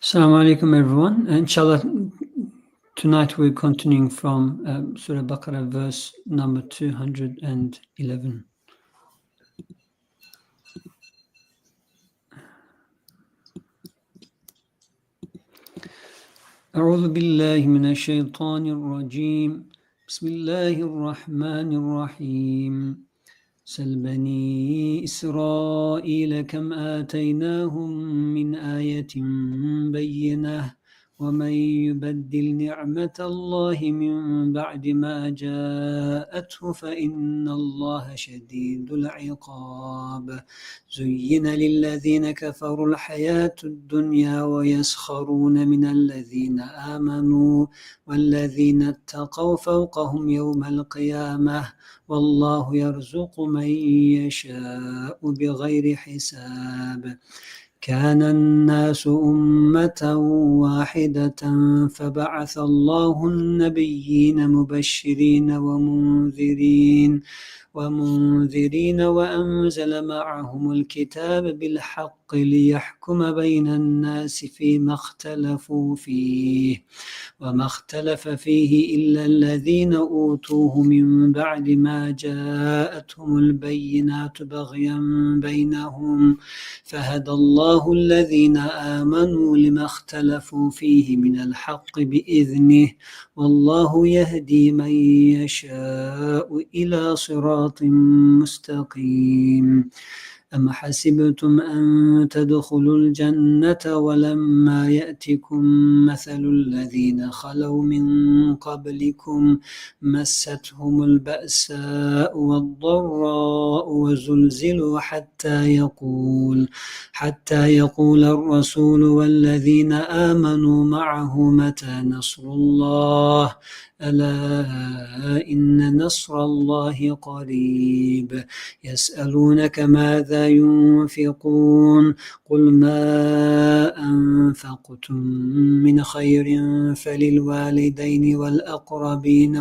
Assalamu alaikum everyone. Inshallah, tonight we're continuing from Surah al-Baqarah verse number 211. أعوذ بالله من الشيطان الرجيم. بسم الله الرحمن الرحيم. سل بني إسرائيل كم آتيناهم من آية بينة ومن يبدل نعمة الله من بعد ما جاءته فإن الله شديد العقاب زين للذين كفروا الحياة الدنيا ويسخرون من الذين آمنوا والذين اتقوا فوقهم يوم القيامة والله يرزق من يشاء بغير حساب كان الناس أمة واحدة فبعث الله النبيين مبشرين ومنذرين وأنزل معهم الكتاب بالحق ليحكم بين الناس فيما اختلفوا فيه وما اختلف فيه إلا الذين أوتوه من بعد ما جاءتهم البينات بغيا بينهم فهدى الله الذين آمنوا لما اختلفوا فيه من الحق بإذنه والله يهدي من يشاء إلى صراط مستقيم أم حسبتم أن تدخلوا الجنة ولما يأتكم مثل الذين خلوا من قبلكم مستهم البأساء والضراء وزلزلوا حتى يقول الرسول والذين آمنوا معه متى نصر الله ألا إن نصر الله قريب يسألونك ماذا ينفقون قل ما أنفقتم من خير فللوالدين والأقربين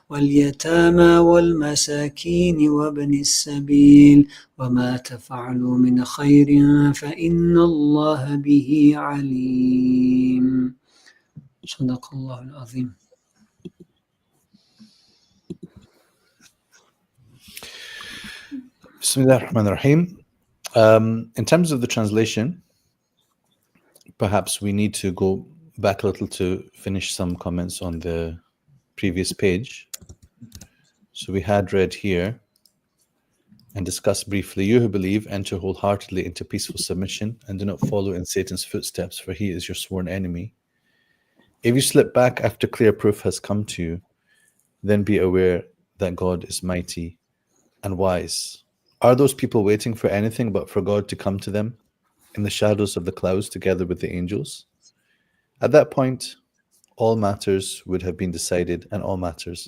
واليتامى والمساكين وابن السبيل وما تفعلوا من خير فإن الله به عليم صدق الله العظيم. Bismillah ar-Rahman ar-Rahim. In terms of the translation, perhaps we need to go back a little to finish some comments on the previous page. So we had read here and discussed briefly, you who believe, enter wholeheartedly into peaceful submission and do not follow in Satan's footsteps, for he is your sworn enemy. If you slip back after clear proof has come to you, then be aware that God is mighty and wise. Are those people waiting for anything but for God to come to them in the shadows of the clouds together with the angels? At that point, all matters would have been decided and all matters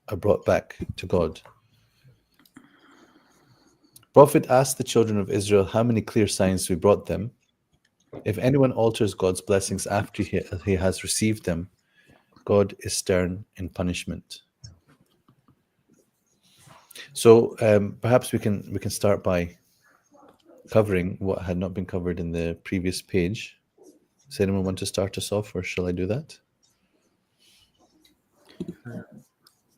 are brought back to God. Prophet asked the children of Israel how many clear signs we brought them. If anyone alters God's blessings after he has received them, God is stern in punishment. So perhaps we can start by covering what had not been covered in the previous page. Does anyone want to start us off, or shall I do that?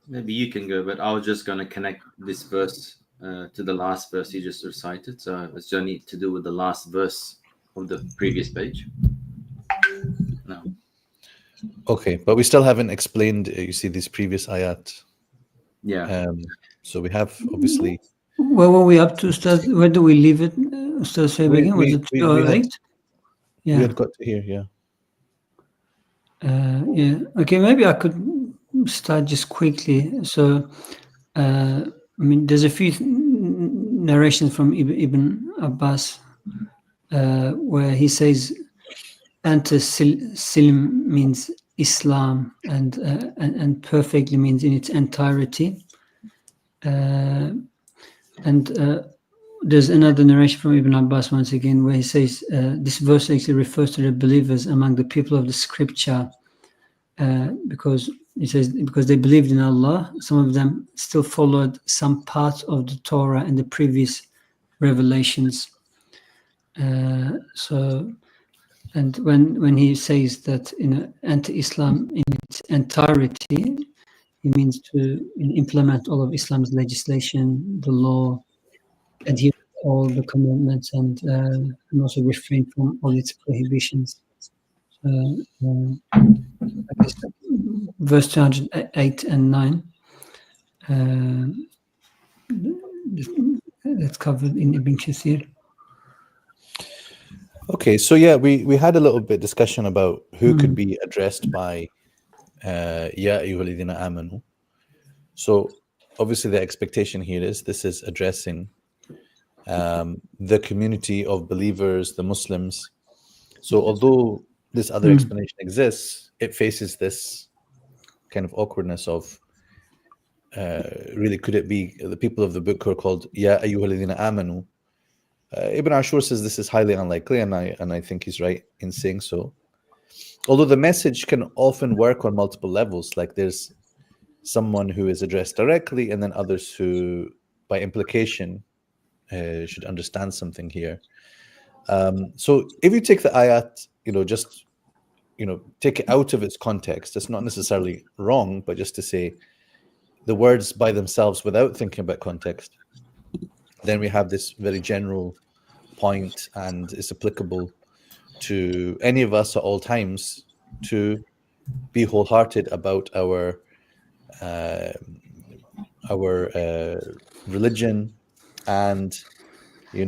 Maybe you can go, but I was just going to connect this verse to the last verse you just recited. So it's only to do with the last verse of the previous page. No. Okay, but we still haven't explained, you see, these previous ayat. Yeah. So we have, obviously... Where were we up to, Ustadh? Where do we leave it, Ustadh Saeed again? Was it 208? Yeah. We had got to here, yeah. Yeah. Okay, maybe I could start just quickly. So, I mean, there's a few narrations from Ibn Abbas where he says, Anta Silm means Islam, and perfectly means in its entirety. There's another narration from Ibn Abbas once again where he says this verse actually refers to the believers among the people of the scripture, because he says because they believed in Allah, some of them still followed some part of the Torah and the previous revelations. So And when he says that anti-Islam in its entirety, he means to implement all of Islam's legislation, the law, adhere to all the commandments, and also refrain from all its prohibitions. I guess verse 208 and 9. That's covered in Ibn Kathir. Okay, so yeah, we had a little bit discussion about who could be addressed by Ya ayyuhalladhina amanu. So obviously the expectation here is this is addressing the community of believers, the Muslims. So although this other explanation exists, it faces this kind of awkwardness of really, could it be the people of the book who are called Ya ayyuhalladhina amanu? Ibn Ashur says this is highly unlikely, and I think he's right in saying so. Although the message can often work on multiple levels, like there's someone who is addressed directly, and then others who, by implication, should understand something here. So if you take the ayat, just take it out of its context, it's not necessarily wrong, but just to say the words by themselves without thinking about context, then we have this very general point, and it's applicable to any of us at all times to be wholehearted about our religion, and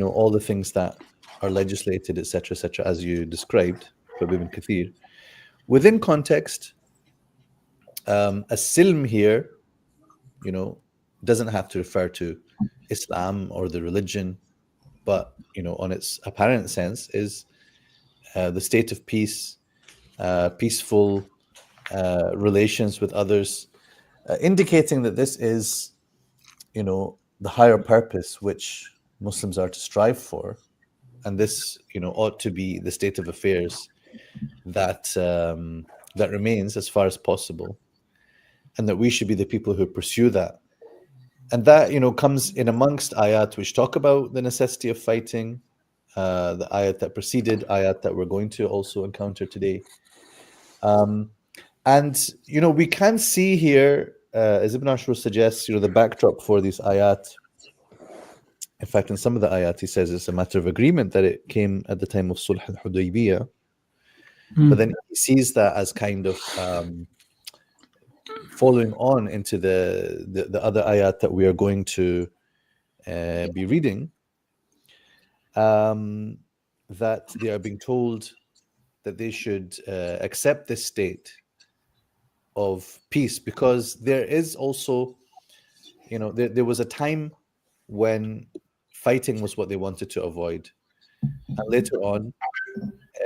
all the things that are legislated, etc., as you described from Ibn Kathir. Within context, a silm here, doesn't have to refer to Islam or the religion, but on its apparent sense is the state of peace, peaceful relations with others, indicating that this is the higher purpose which Muslims are to strive for, and this ought to be the state of affairs that that remains as far as possible, and that we should be the people who pursue that. And that comes in amongst ayat which talk about the necessity of fighting, the ayat that preceded, ayat that we're going to also encounter today. And we can see here, as Ibn Ashur suggests, the backdrop for these ayat. In fact, in some of the ayat, he says it's a matter of agreement that it came at the time of Sulh al-Hudaybiyah. But then he sees that as kind of following on into the other ayat that we are going to be reading, that they are being told that they should accept this state of peace, because there is also, there was a time when fighting was what they wanted to avoid, and later on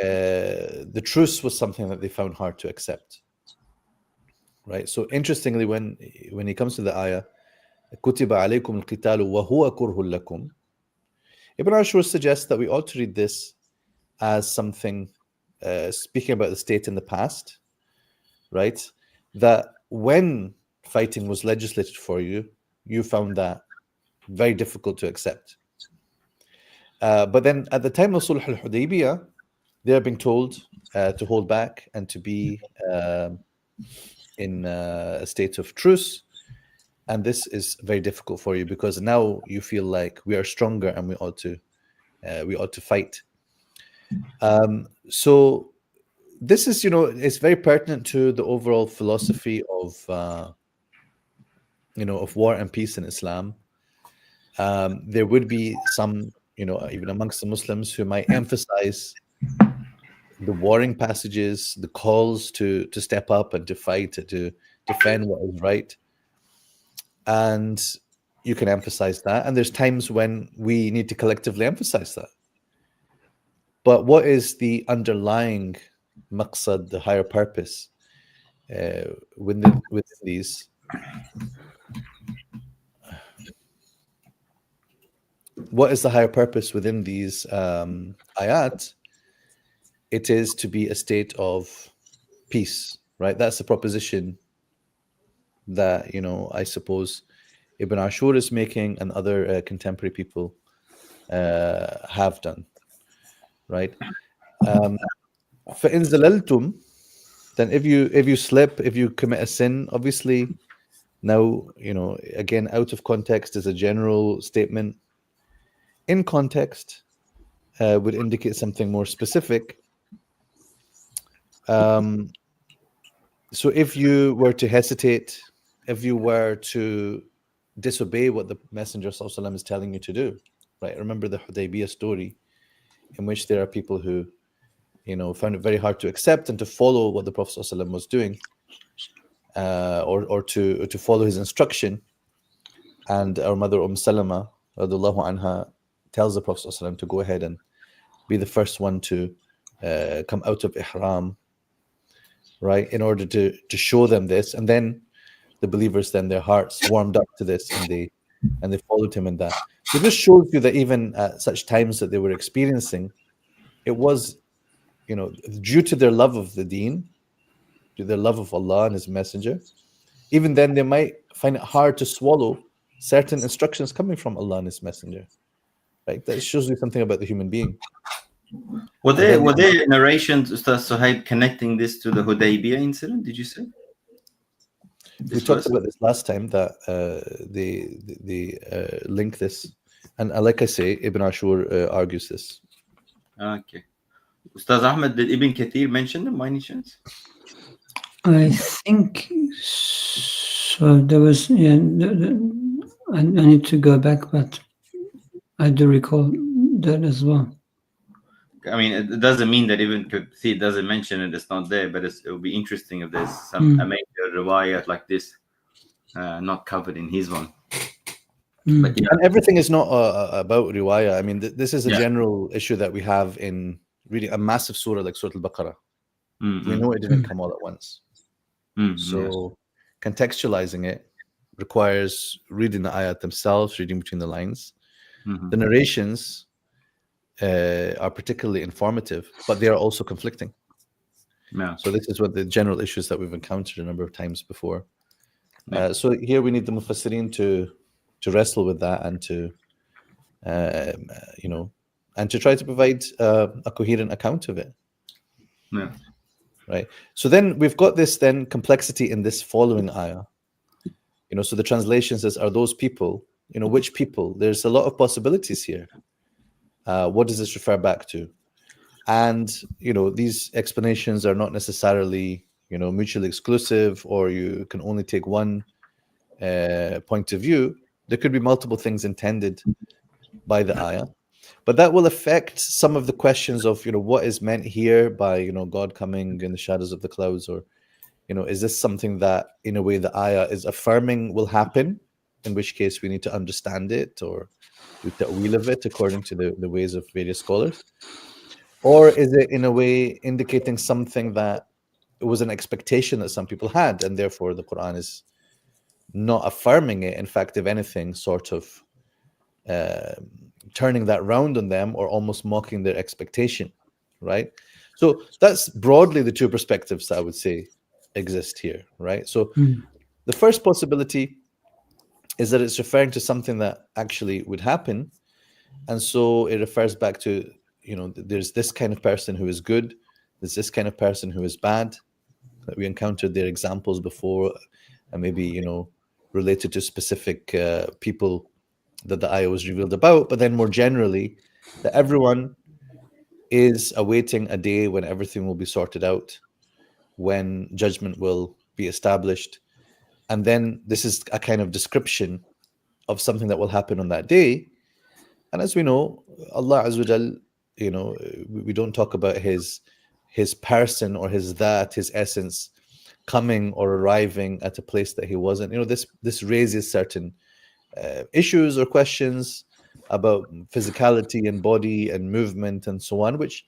the truce was something that they found hard to accept, right? So interestingly, when he comes to the ayah kutiba alaykum al-qitalu wa huwa kurhun lakum, Ibn Ashur suggests that we ought to read this as something speaking about the state in the past, right? That when fighting was legislated for you, you found that very difficult to accept. But then at the time of Sulh al-Hudaybiyah, they are being told to hold back and to be in a state of truce. And this is very difficult for you, because now you feel like we are stronger and we ought to fight. So this is, it's very pertinent to the overall philosophy of war and peace in Islam. There would be some, even amongst the Muslims, who might emphasize the warring passages, the calls to step up and to fight, to defend what is right. And you can emphasize that. And there's times when we need to collectively emphasize that. But what is the underlying maqsad, the higher purpose within these? What is the higher purpose within these ayat? It is to be a state of peace, right? That's the proposition that, I suppose Ibn Ashur is making, and other contemporary people have done, right? فَإِن زَلَلْتُمْ, then if you slip, if you commit a sin, obviously now, again, out of context is a general statement. In context would indicate something more specific. So if you were to hesitate, if you were to disobey what the Messenger ﷺ is telling you to do, right? Remember the Hudaybiyah story, in which there are people who, found it very hard to accept and to follow what the Prophet ﷺ was doing, or to follow his instruction. And our mother Salama radhiallahu anha tells the Prophet ﷺ to go ahead and be the first one to come out of ihram, right, in order to show them this. And then the believers, then their hearts warmed up to this, and they followed him in that. So this shows you that even at such times that they were experiencing, it was, due to their love of the deen, to their love of Allah and His Messenger, even then they might find it hard to swallow certain instructions coming from Allah and His Messenger. Right? That shows you something about the human being. Were there narrations, Ustadh Sohaib, connecting this to the Hudaybiyah incident? Did you say? We talked about this last time, that they link this, and like I say, Ibn Ashur argues this. Okay. Ustadh Ahmed, did Ibn Kathir mention them by any chance? I think so. There was, I need to go back, but I do recall that as well. I mean, it doesn't mean that Ibn Kathir doesn't mention it, it's not there, but it would be interesting if there's some a major riwayat like this not covered in his one. But And everything is not about riwayah. I mean, this is a general issue that we have in reading a massive surah like Surah al-Baqarah. We know it didn't come all at once. So contextualizing it requires reading the ayat themselves, reading between the lines. The narrations are particularly informative, but they are also conflicting. So this is what the general issues that we've encountered a number of times before. So here we need the Mufassirin to wrestle with that, and to and to try to provide a coherent account of it. Right. So then we've got this complexity in this following ayah. So the translation says, are those people, which people? There's a lot of possibilities here. What does this refer back to? And these explanations are not necessarily mutually exclusive, or you can only take one point of view. There could be multiple things intended by the ayah, but that will affect some of the questions of what is meant here by God coming in the shadows of the clouds, or is this something that in a way the ayah is affirming will happen, in which case we need to understand it or do ta'wil of it according to the ways of various scholars, or is it in a way indicating something that it was an expectation that some people had, and therefore the Qur'an is not affirming it, in fact, if anything, sort of turning that round on them, or almost mocking their expectation, right? So that's broadly the two perspectives that I would say exist here, right? So the first possibility is that it's referring to something that actually would happen, and so it refers back to there's this kind of person who is good, there's this kind of person who is bad, that we encountered their examples before, and maybe related to specific people that the ayah was revealed about, but then more generally that everyone is awaiting a day when everything will be sorted out, when judgment will be established. And then this is a kind of description of something that will happen on that day. And as we know, Allah Azza wa Jal, we don't talk about his person or his essence coming or arriving at a place that he wasn't. This raises certain issues or questions about physicality and body and movement and so on, which,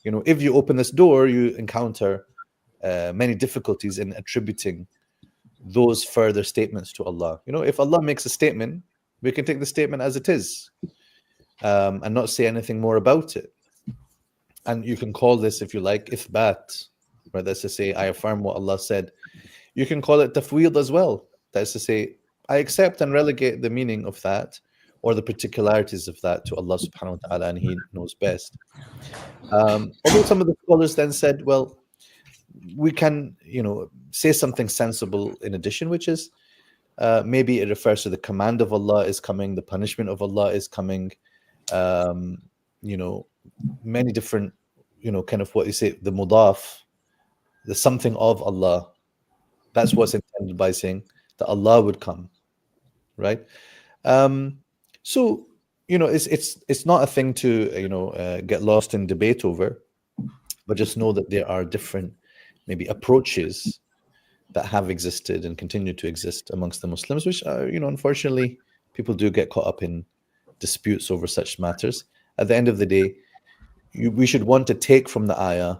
if you open this door, you encounter many difficulties in attributing those further statements to Allah. If Allah makes a statement, we can take the statement as it is, and not say anything more about it. And you can call this, if you like, ithbat, right? That's to say, I affirm what Allah said. You can call it tafweed as well. That's to say, I accept and relegate the meaning of that, or the particularities of that to Allah subhanahu wa ta'ala, and He knows best. Although some of the scholars then said, well, we can, say something sensible in addition, which is maybe it refers to the command of Allah is coming, the punishment of Allah is coming, many different, kind of what you say, the mudaf, the something of Allah. That's what's intended by saying that Allah would come, right? So, it's not a thing to, get lost in debate over, but just know that there are different maybe approaches that have existed and continue to exist amongst the Muslims, which, unfortunately, people do get caught up in disputes over such matters. At the end of the day, we should want to take from the ayah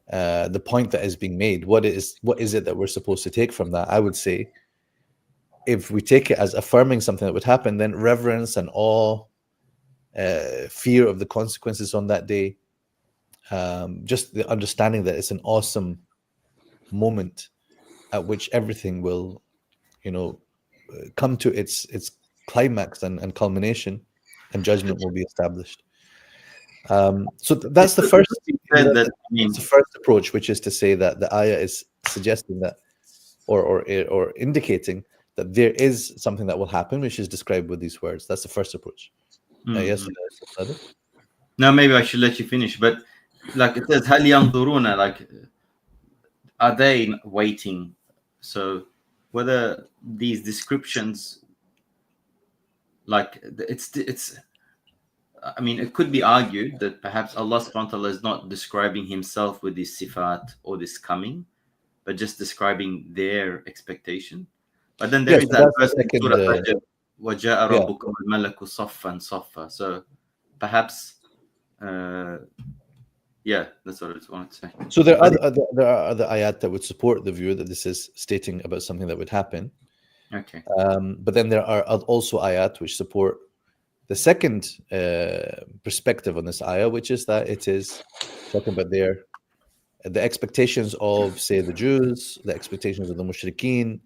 the point that is being made. What is it that we're supposed to take from that? I would say, if we take it as affirming something that would happen, then reverence and awe, fear of the consequences on that day, just the understanding that it's an awesome moment at which everything will, come to its climax and culmination, and judgment will be established. So that's the first. That's the first approach, which is to say that the ayah is suggesting that, or indicating that there is something that will happen, which is described with these words. That's the first approach. Yes. No, maybe I should let you finish. But like it says, هل ينظرون, like, are they waiting? So whether these descriptions, like it's. I mean, it could be argued that perhaps Allah subhanahu wa ta'ala is not describing himself with this sifat or this coming, but just describing their expectation. But then there is that verse in Surah Rajab, وَجَاءَ رَبُّكَ وَالْمَلَكُ صَفًّا صَفًّا. So perhaps, that's what I just wanted to say. So there are other ayat that would support the view that this is stating about something that would happen. Okay. But then there are also ayat which support the second perspective on this ayah, which is that it is talking about the expectations of, say, the Jews, the expectations of the mushrikeen,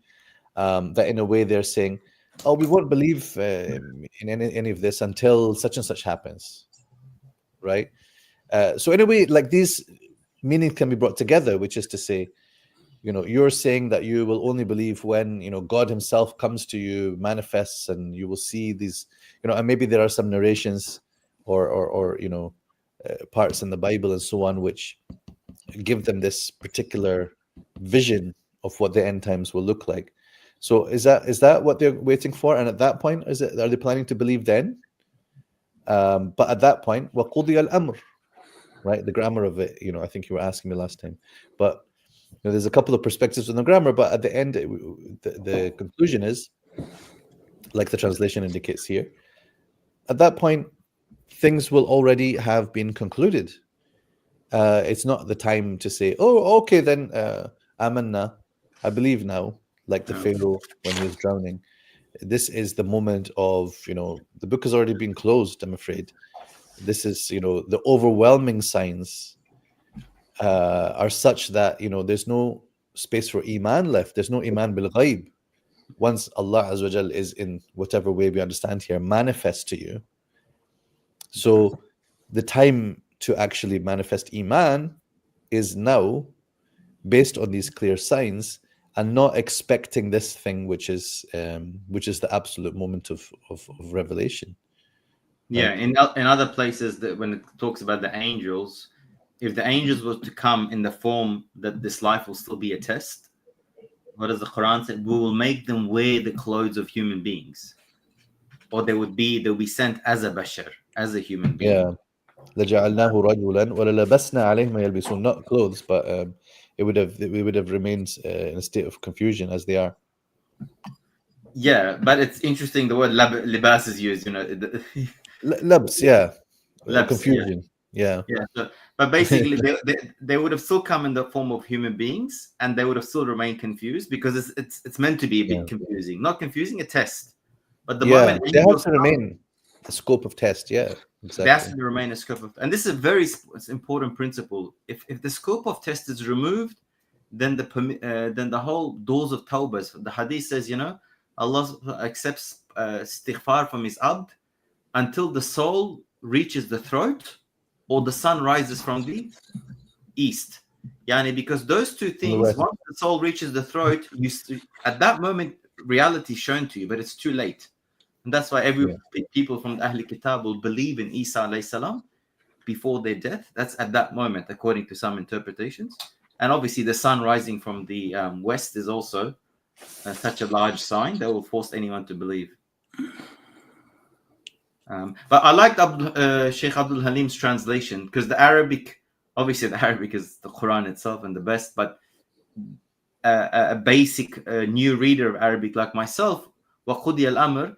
that in a way they're saying, oh, we won't believe in any of this until such and such happens, right? So in a way, like, these meanings can be brought together, which is to say, you're saying that you will only believe when, God himself comes to you, manifests, and you will see these, and maybe there are some narrations or parts in the Bible and so on, which give them this particular vision of what the end times will look like. So is that what they're waiting for? And at that point, are they planning to believe then? But at that point, وَقُضِيَ الْأَمْرُ, right? The grammar of it, I think you were asking me last time, but there's a couple of perspectives in the grammar, but at the end, the conclusion is, like the translation indicates here, at that point, things will already have been concluded. It's not the time to say, oh, okay, then, amanna, I believe now, like the Pharaoh when he was drowning. This is the moment of, the book has already been closed, I'm afraid. This is, the overwhelming signs are such that, there's no space for iman left. There's no iman bil ghaib. Once Allah Azza wa Jal is, in whatever way we understand here, manifest to you. So the time to actually manifest iman is now, based on these clear signs, and not expecting this thing which is the absolute moment of revelation. Yeah, in other places, that when it talks about the angels, if the angels were to come in the form that this life will still be a test, what does the Quran say? We will make them wear the clothes of human beings, or they'll be sent as a bashar, as a human being. Yeah, لَجَعَلْنَاهُ رَجُلًا وَلَلَبَسْنَا عَلَيْهِمْ مَا يَلْبِسُونَ. Not clothes, but we would have remained in a state of confusion as they are. Yeah, but it's interesting the word libas is used. Labs, yeah. Labs, confusion. Yeah. So, but basically, they would have still come in the form of human beings, and they would have still remained confused, because it's meant to be a bit confusing. Not confusing, a test. But the moment they have to remain the scope of test. Yeah, exactly. There has to remain a scope of, and this is a very important principle. If the scope of test is removed, then the whole doors of tawbah. The hadith says, Allah accepts istighfar from his abd until the soul reaches the throat or the sun rises from the east. Yani, because those two things, once the soul reaches the throat, at that moment reality is shown to you, but it's too late. And that's why people from the Ahl Kitab will believe in Isa alayhi salam before their death. That's at that moment, according to some interpretations. And obviously the sun rising from the west is also such a large sign that will force anyone to believe. But I liked Sheikh Abdul Halim's translation, because the Arabic, obviously the Arabic is the Quran itself and the best, but a basic new reader of Arabic like myself, وَقُضِيَ الْأَمْرِ,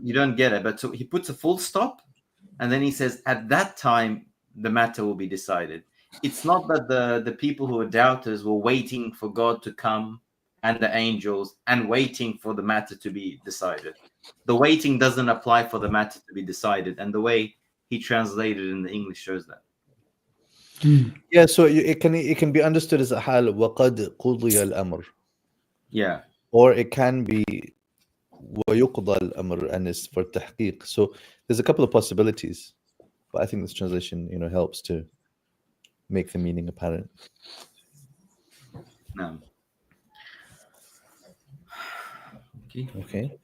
you don't get it. But so he puts a full stop, and then he says, at that time, the matter will be decided. It's not that the people who are doubters were waiting for God to come and the angels and waiting for the matter to be decided. The waiting doesn't apply for the matter to be decided. And the way he translated in the English shows that. Yeah, so it can be understood as a hal وَقَدْ قُضِيَ الْأَمْرِ. Yeah. Or it can be وَيُقْضَى الْأَمْرِ, and it's for tahqiq. So there's a couple of possibilities, but I think this translation, helps to make the meaning apparent. No. Okay.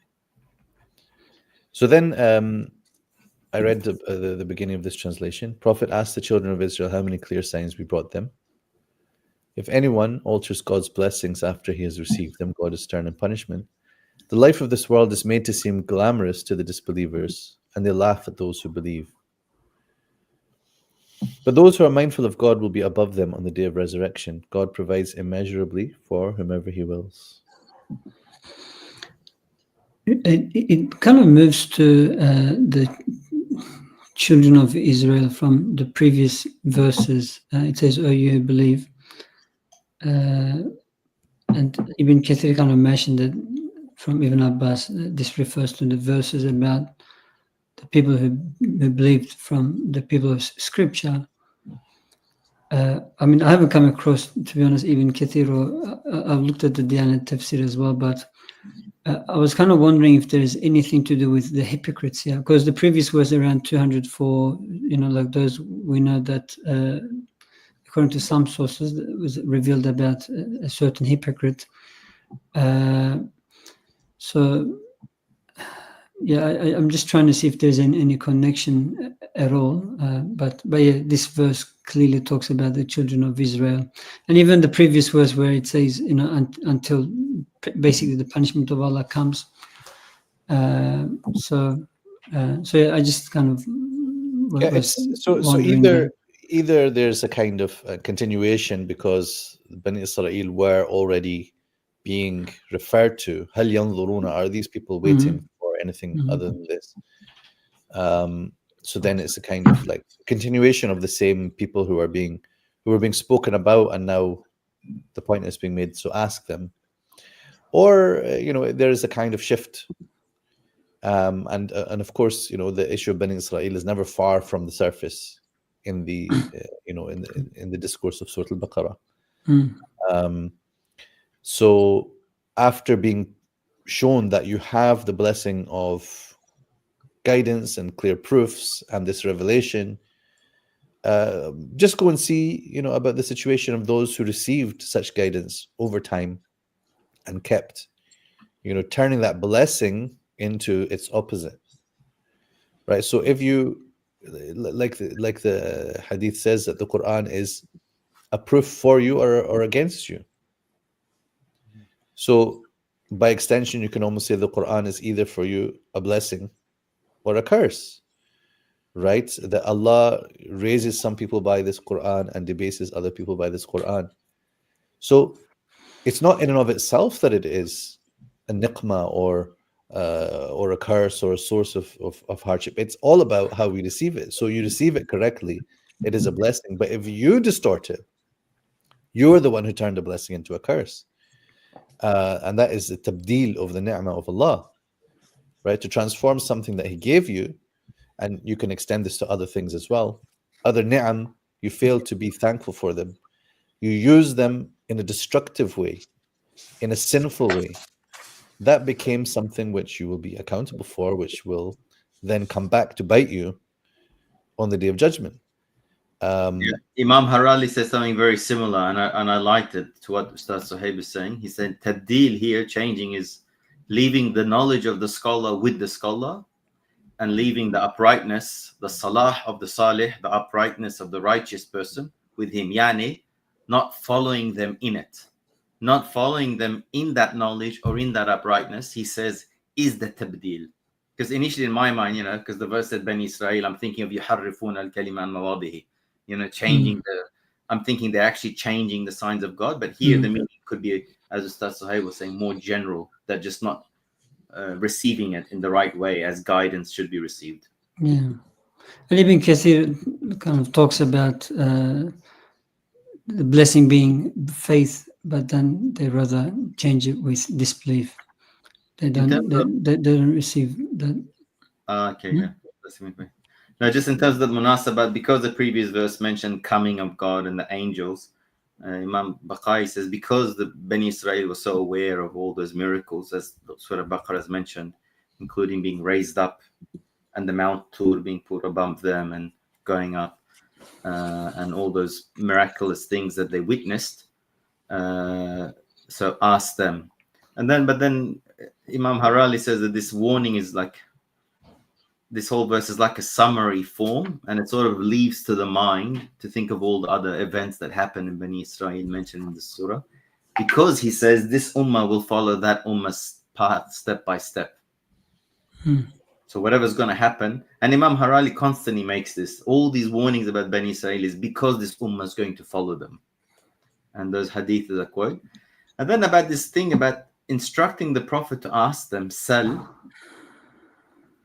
So then I read the beginning of this translation. Prophet asked the children of Israel how many clear signs we brought them. If anyone alters God's blessings after he has received them, God is stern in punishment. The life of this world is made to seem glamorous to the disbelievers, and they laugh at those who believe. But those who are mindful of God will be above them on the day of resurrection. God provides immeasurably for whomever he wills. It kind of moves to the children of Israel from the previous verses. It says, "Oh, you who believe," and Ibn Kathir kind of mentioned that from Ibn Abbas. This refers to the verses about the people who believed from the people of Scripture. I mean, I haven't come across, to be honest, Ibn Kathir, or I've looked at the Diyanat Tafsir as well, but I was kind of wondering if there is anything to do with the hypocrites here, because the previous was around 204, like those we know that according to some sources it was revealed about a certain hypocrite. So yeah, I'm just trying to see if there's any connection at all. But yeah, this verse clearly talks about the children of Israel, and even the previous verse where it says, until basically the punishment of Allah comes. So yeah, I just kind of so either there's a kind of continuation because Bani Israel were already being referred to. هل ينظرون, are these people waiting for anything other than this? So then it's a kind of like continuation of the same people who were being spoken about, and now the point is being made. So ask them, or there is a kind of shift, and of course the issue of Bani Israel is never far from the surface in the in the discourse of Surah al-Baqarah. So after being shown that you have the blessing of guidance and clear proofs and this revelation, just go and see about the situation of those who received such guidance over time and kept turning that blessing into its opposite, right? So if you like the hadith says that the Quran is a proof for you or against you. So by extension, you can almost say the Quran is either for you a blessing or a curse, right? That Allah raises some people by this Quran and debases other people by this Quran. So it's not in and of itself that it is a niqmah or a curse or a source of hardship. It's all about how we receive it. So you receive it correctly, it is a blessing. But if you distort it, you're the one who turned a blessing into a curse. And that is the tabdeel of the ni'mah of Allah, right? To transform something that He gave you, and you can extend this to other things as well. Other ni'am, you fail to be thankful for them. You use them in a destructive way, in a sinful way. that became something which you will be accountable for, which will then come back to bite you on the Day of Judgment. Imam Harali says something very similar, and I liked it to what Ustadh Sohaib is saying. He said tabdil here, changing, is leaving the knowledge of the scholar with the scholar, and leaving the uprightness, the salah of the salih, the uprightness of the righteous person with him. Yani, not following them in it, not following them in that knowledge or in that uprightness, he says, is the tabdil. Because initially in my mind, because the verse said Bani Israel, I'm thinking of yuharrifun al-kalima an mawadihi, changing I'm thinking they're actually changing the signs of God. But here the meaning could be, as Ustadh Sohaib was saying, more general. They're just not receiving it in the right way as guidance should be received. Yeah. And Ibn Kathir kind of talks about the blessing being faith, but then they rather change it with disbelief. They don't receive that. Okay, yeah. Now, just in terms of the munasabat, because the previous verse mentioned coming of God and the angels, Imam Baqai says, because the Bani Israel was so aware of all those miracles, as Surah Baqarah has mentioned, including being raised up and the Mount Tur being put above them and going up, and all those miraculous things that they witnessed. So ask them. But then Imam Harali says that this warning is like, this whole verse is like a summary form, and it sort of leaves to the mind to think of all the other events that happen in Bani Israel mentioned in the surah, because he says this ummah will follow that ummah's path step by step. So whatever's going to happen, and Imam Harali constantly makes this, all these warnings about Bani Israel is because this ummah is going to follow them. And those hadith is a quote. And then about this thing about instructing the Prophet to ask them, sal,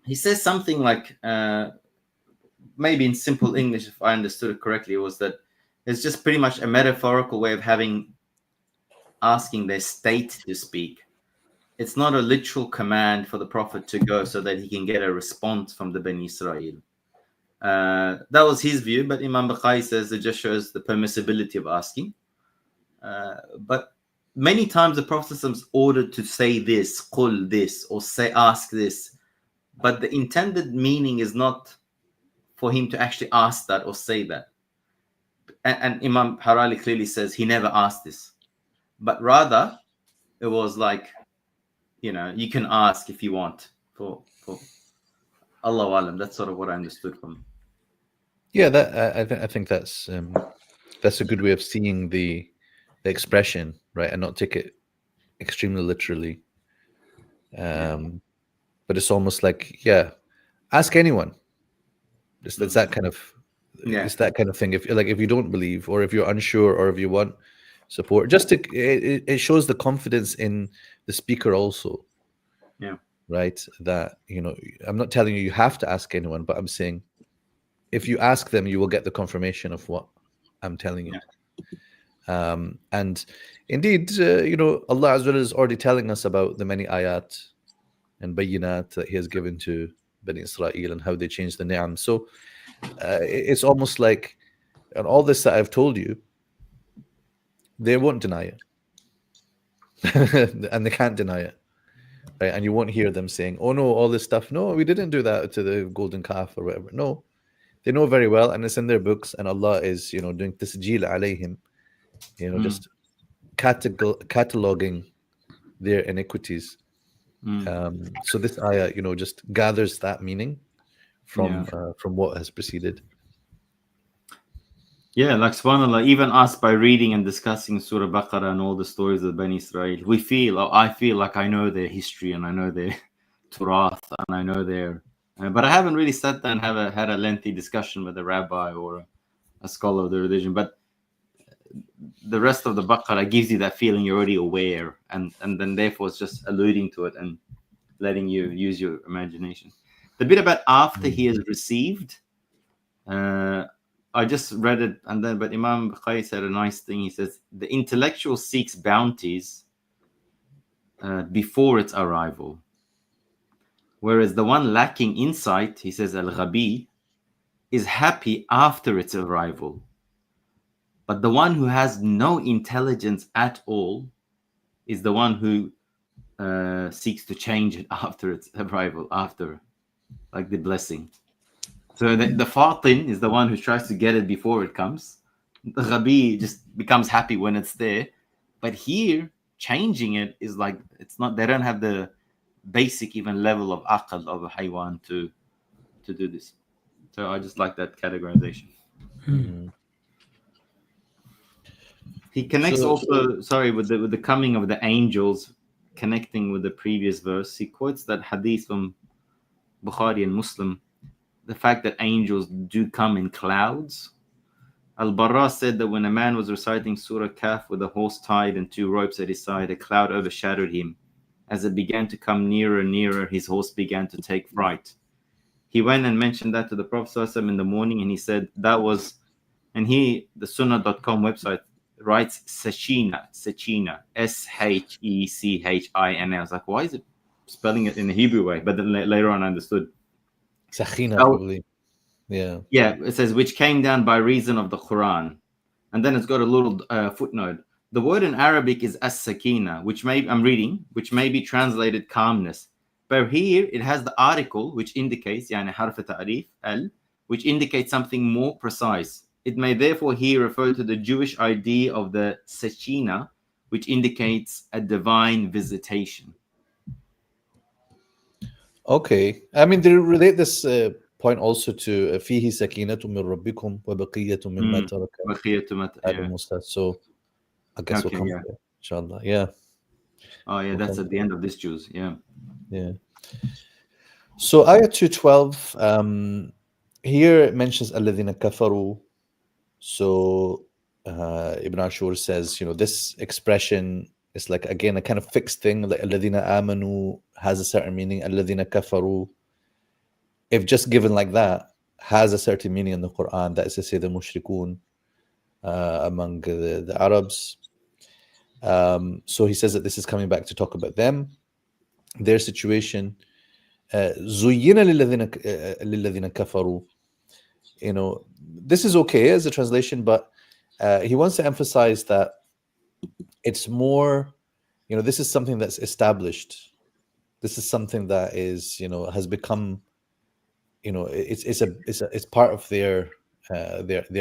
he says something like, maybe in simple English, if I understood it correctly, was that it's just pretty much a metaphorical way of asking their state to speak. It's not a literal command for the Prophet to go so that he can get a response from the Bani Israel. That was his view, but Imam Baqai says it just shows the permissibility of asking. But many times the Prophet is ordered to say this, qul this, or ask this. But the intended meaning is not for him to actually ask that or say that. And Imam Harali clearly says he never asked this. But rather, it was like, you can ask if you want for Allahu Alam. That's sort of what I understood from him. Yeah, I think that's a good way of seeing the expression, right, and not take it extremely literally. But it's almost like, ask anyone. It's that kind of, it's that kind of thing. If you don't believe, or if you're unsure, or if you want support, it shows the confidence in the speaker also. Yeah. Right. That I'm not telling you have to ask anyone, but I'm saying if you ask them, you will get the confirmation of what I'm telling you. Yeah. And indeed, Allah Azza wa Jalla is already telling us about the many ayat and bayinat that He has given to Bani Israel and how they changed the ni'am. So it's almost like, and all this that I've told you, they won't deny it. And they can't deny it. Right? And you won't hear them saying, oh no, all this stuff. No, we didn't do that to the golden calf or whatever. No, they know very well, and it's in their books, and Allah is, doing tasjeel alayhim, just cataloging their iniquities. So this ayah, just gathers that meaning from what has preceded. Yeah, like subhanAllah, even us, by reading and discussing Surah Baqarah and all the stories of Bani Israel, I feel like I know their history and I know their turath and I know their, but I haven't really sat there and had a lengthy discussion with a rabbi or a scholar of the religion. But the rest of the Baqarah gives you that feeling you're already aware, and then therefore it's just alluding to it and letting you use your imagination. The bit about after he has received, I just read it, but Imam Baqai said a nice thing. He says the intellectual seeks bounties before its arrival, whereas the one lacking insight, he says al-Ghabi, is happy after its arrival. But the one who has no intelligence at all is the one who seeks to change it after its arrival, after like the blessing. So the fatin is the one who tries to get it before it comes. The ghabi just becomes happy when it's there. But here, changing it is like, it's not, they don't have the basic even level of aql of a haywan to do this. So I just like that categorization. He connects also, sorry, with the coming of the angels, connecting with the previous verse. He quotes that hadith from Bukhari and Muslim, the fact that angels do come in clouds. Al-Barra said that when a man was reciting Surah Kaf with a horse tied and 2 ropes at his side, a cloud overshadowed him. As it began to come nearer and nearer, his horse began to take fright. He went and mentioned that to the Prophet ﷺ in the morning, and he said that was, and he, the Sunnah.com website, writes Sechina, S-H-E-C-H-I-N-A. I was like, why is it spelling it in the Hebrew way? But then later on I understood. Sakhina, probably. Yeah. Yeah, it says, which came down by reason of the Quran. And then it's got a little footnote. The word in Arabic is as-sakina, which I'm reading, which may be translated calmness. But here it has the article, which indicates, yani harf ta'rif, al, which indicates something more precise. It may therefore here refer to the Jewish idea of the sakina, which indicates a divine visitation. Okay. I mean, they relate this point also to فيه سكينة من ربكم وبقية مما ترك آل موسى. So I guess we'll come to it, inshallah. Yeah. Oh yeah, that's at the end of this juz. Yeah. Yeah. So ayah 212, here it mentions الذين كفروا. So Ibn Ashur says, this expression is like, again, a kind of fixed thing. Like الذين آمنوا has a certain meaning. الذين كفروا, if just given like that, has a certain meaning in the Quran. That is to say, the mushrikun among the Arabs. So he says that this is coming back to talk about them, their situation. زُيِّنَ لِلَّذِينَ كَفَرُوا. This is okay as a translation, but he wants to emphasize that it's more, this is something that's established. This is something that is, has become, it's part of their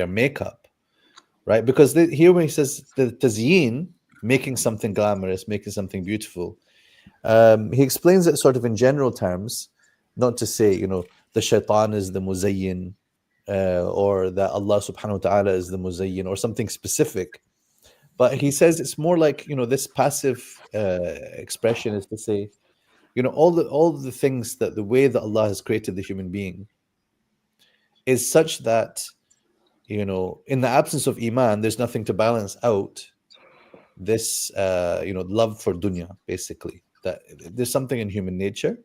makeup, right? Because here when he says the tazyin, making something glamorous, making something beautiful, he explains it sort of in general terms, not to say, the shaitan is the muzayyin, or that Allah subhanahu wa ta'ala is the muzayyin, or something specific. But he says it's more like, this passive expression is to say, all the things, that the way that Allah has created the human being is such that, in the absence of iman, there's nothing to balance out this, love for dunya, basically. That there's something in human nature.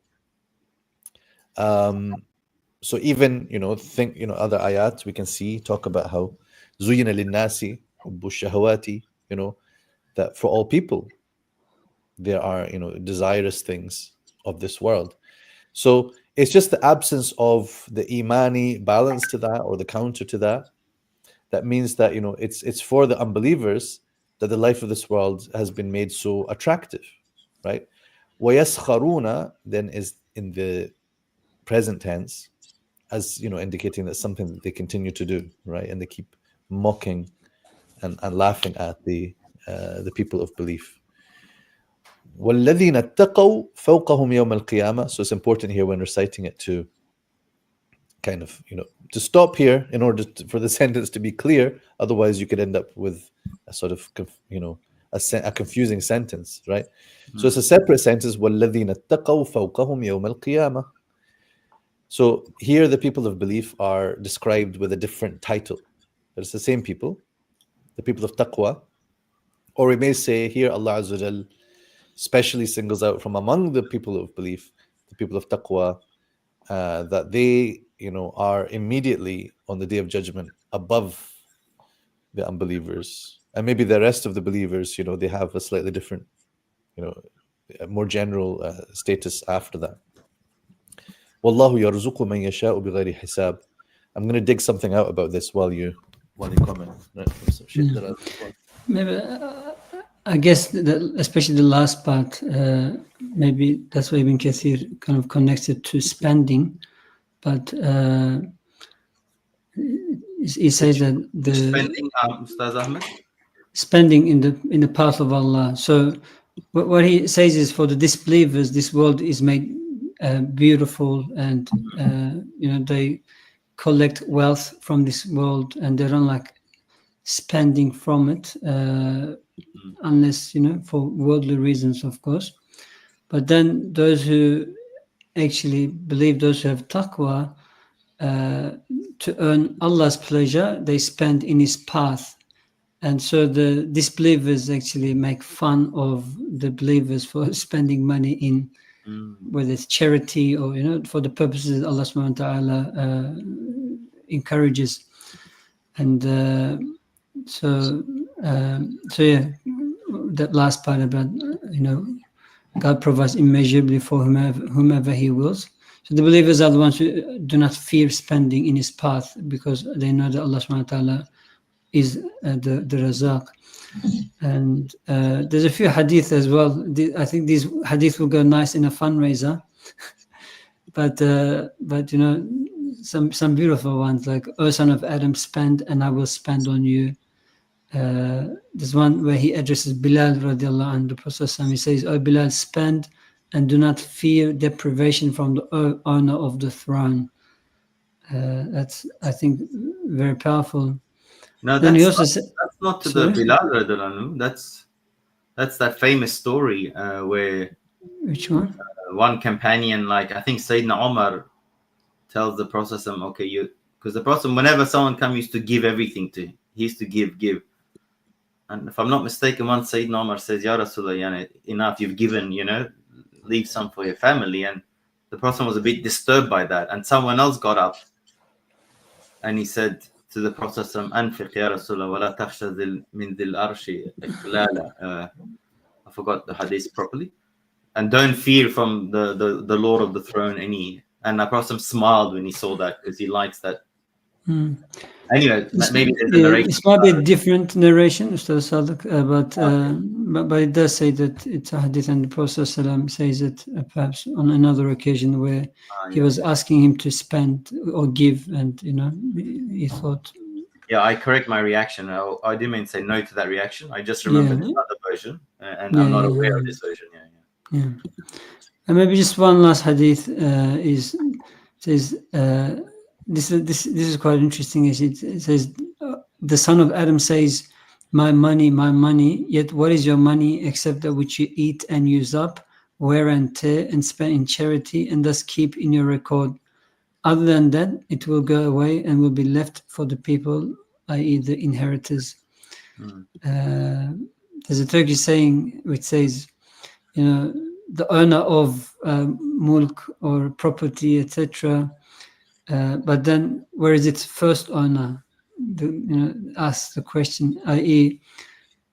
So even, think, other ayat we can see talk about how zuyina linnasi hubbu shahawati, that for all people there are, desirous things of this world. So it's just the absence of the imani balance to that, or the counter to that. That means that, it's for the unbelievers that the life of this world has been made so attractive, right? وَيَسْخَرُونَ then is in the present tense, as indicating that something that they continue to do, right? And they keep mocking and laughing at the people of belief. وَالَّذِينَ اتَّقَوْا فَوْقَهُمْ يَوْمَ الْقِيَامَةِ. So it's important here when reciting it to kind of, to stop here in order for the sentence to be clear. Otherwise, you could end up with a sort of, a confusing sentence, right? So it's a separate sentence. وَالَّذِينَ اتَّقَوْا فَوْقَهُمْ يَوْمَ الْقِيَامَةِ. So here the people of belief are described with a different title. But it's the same people, the people of taqwa. Or we may say here Allah Azza wa Jal specially singles out from among the people of belief, the people of taqwa, that they, are immediately on the day of judgment above the unbelievers. And maybe the rest of the believers, they have a slightly different, a more general status after that. Wallahu yarzuqu man yasha'u bighayri hisab. I'm going to dig something out about this while you comment. Right. Maybe I guess that especially the last part, maybe that's why Ibn Kathir kind of connects it to spending, but he says that the Spending, Ustaz Ahmed? spending in the path of Allah. So what he says is, for the disbelievers, this world is made beautiful, and they collect wealth from this world, and they don't like spending from it, unless for worldly reasons, of course. But then those who actually believe, those who have taqwa, to earn Allah's pleasure, they spend in His path. And so the disbelievers actually make fun of the believers for spending money in, whether it's charity or for the purposes Allah subhanahu wa ta'ala encourages. And so yeah, that last part about God provides immeasurably for whomever He wills. So the believers are the ones who do not fear spending in His path, because they know that Allah subhanahu wa ta'ala is the Razaq. And there's a few hadith as well. I think these hadith will go nice in a fundraiser. but some beautiful ones, like, "O son of Adam, spend and I will spend on you." There's one where he addresses Bilal radiallahu anhu, the Prophet. He says, "O Bilal, spend and do not fear deprivation from the owner of the throne." That's, I think, very powerful. No, Then that's he not to Sorry? the Bilal radiallahu anhu. That's that famous story where Which one? one companion, like I think Sayyidina Omar, tells the Prophet, okay, because the Prophet, whenever someone comes, used to give everything to him. He used to give. And if I'm not mistaken, once Sayyidina Omar says, "Ya Rasulullah, enough, you've given, leave some for your family." And the Prophet was a bit disturbed by that. And someone else got up and he said to the Prophet, "Anfiq ya Rasulullah, wa la takhsha min dhil arshi iqlala." I forgot the hadith properly. And don't fear from the Lord of the throne any. And the Prophet smiled when he saw that, because he likes that. Anyway, maybe there's a narration. It's might be a different narration, Ustadh Sadeq, but it does say that it's a hadith, and the Prophet says it perhaps on another occasion where he was asking him to spend or give, and he thought. Yeah, I correct my reaction. I didn't mean to say no to that reaction. I just remembered the other version, and I'm not aware of this version. Yeah. And maybe just one last hadith says. This is quite interesting. It says, "The son of Adam says, 'My money, yet what is your money except that which you eat and use up, wear and tear, and spend in charity, and thus keep in your record? Other than that, it will go away and will be left for the people, i.e. the inheritors.'" There's a Turkish saying which says, the owner of mulk or property, etc., but then where is its first owner? Ask the question, i.e.,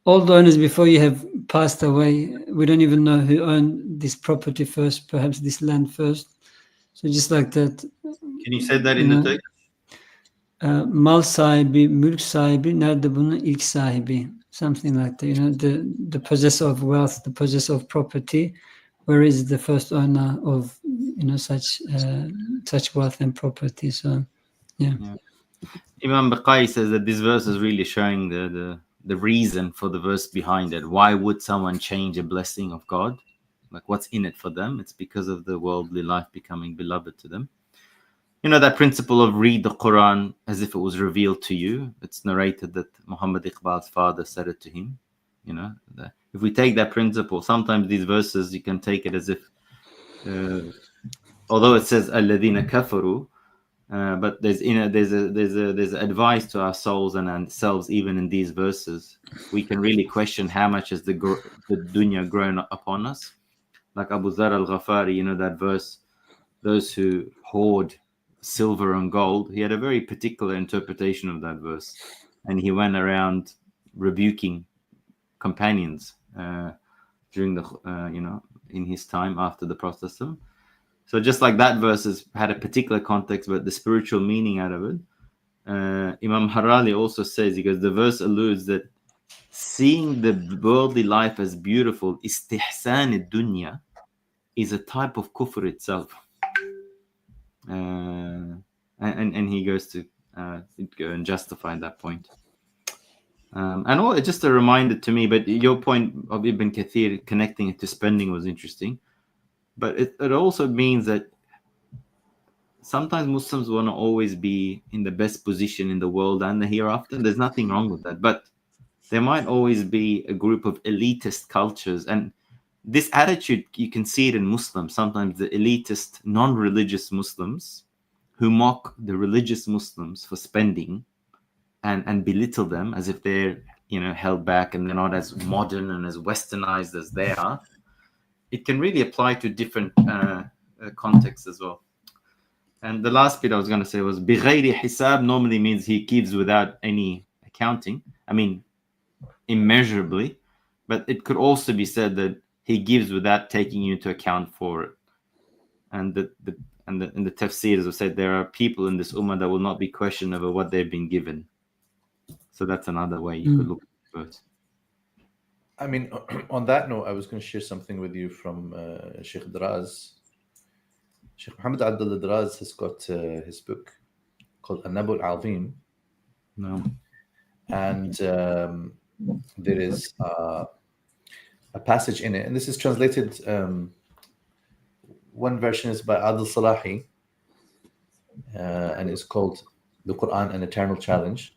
all the owners before you have passed away, we don't even know who owned this property first, perhaps this land first. So just like that. Can you say that in the Turkish? Mal sahibi, mülk sahibi, nerede bunun ilk sahibi? Something like that. The possessor of wealth, the possessor of property, where is the first owner of such wealth and property? So, yeah. Imam Baqai says that this verse is really showing the reason for the verse behind it. Why would someone change a blessing of God? Like, what's in it for them? It's because of the worldly life becoming beloved to them. That principle of read the Qur'an as if it was revealed to you. It's narrated that Muhammad Iqbal's father said it to him. If we take that principle, sometimes these verses, you can take it as if, although it says alladhina kafaru, but there's advice to our souls and ourselves even in these verses. We can really question how much has the dunya grown upon us. Like Abu Dhar al-Ghafari, that verse, those who hoard silver and gold, he had a very particular interpretation of that verse, and he went around rebuking companions during in his time after the Prophet. So just like that verse had a particular context, but the spiritual meaning out of it. Imam Harali also says, because the verse alludes that seeing the worldly life as beautiful, istihsan ad-dunya, is a type of kufr itself. And he goes to go and justify that point. And all, just a reminder to me, but your point of Ibn Kathir connecting it to spending was interesting. But it also means that sometimes Muslims want to always be in the best position in the world and the hereafter. There's nothing wrong with that. But there might always be a group of elitist cultures. And this attitude, you can see it in Muslims. Sometimes the elitist, non-religious Muslims who mock the religious Muslims for spending and belittle them as if they're, held back and they're not as modern and as westernized as they are. It can really apply to different contexts as well. And the last bit I was going to say was بِغَيْرِ حِسَاب normally means he gives without any accounting. I mean, immeasurably. But it could also be said that he gives without taking into account for it. And in the tafsir, as I said, there are people in this ummah that will not be questioned over what they've been given. So that's another way you could look at it. I mean, on that note, I was going to share something with you from Sheikh Draz. Sheikh Muhammad Abdullah Draz has got his book called An-Nabu al-Azim. No. And there is a passage in it, and this is translated. One version is by Adil Salahi, and it's called The Qur'an, an Eternal Challenge.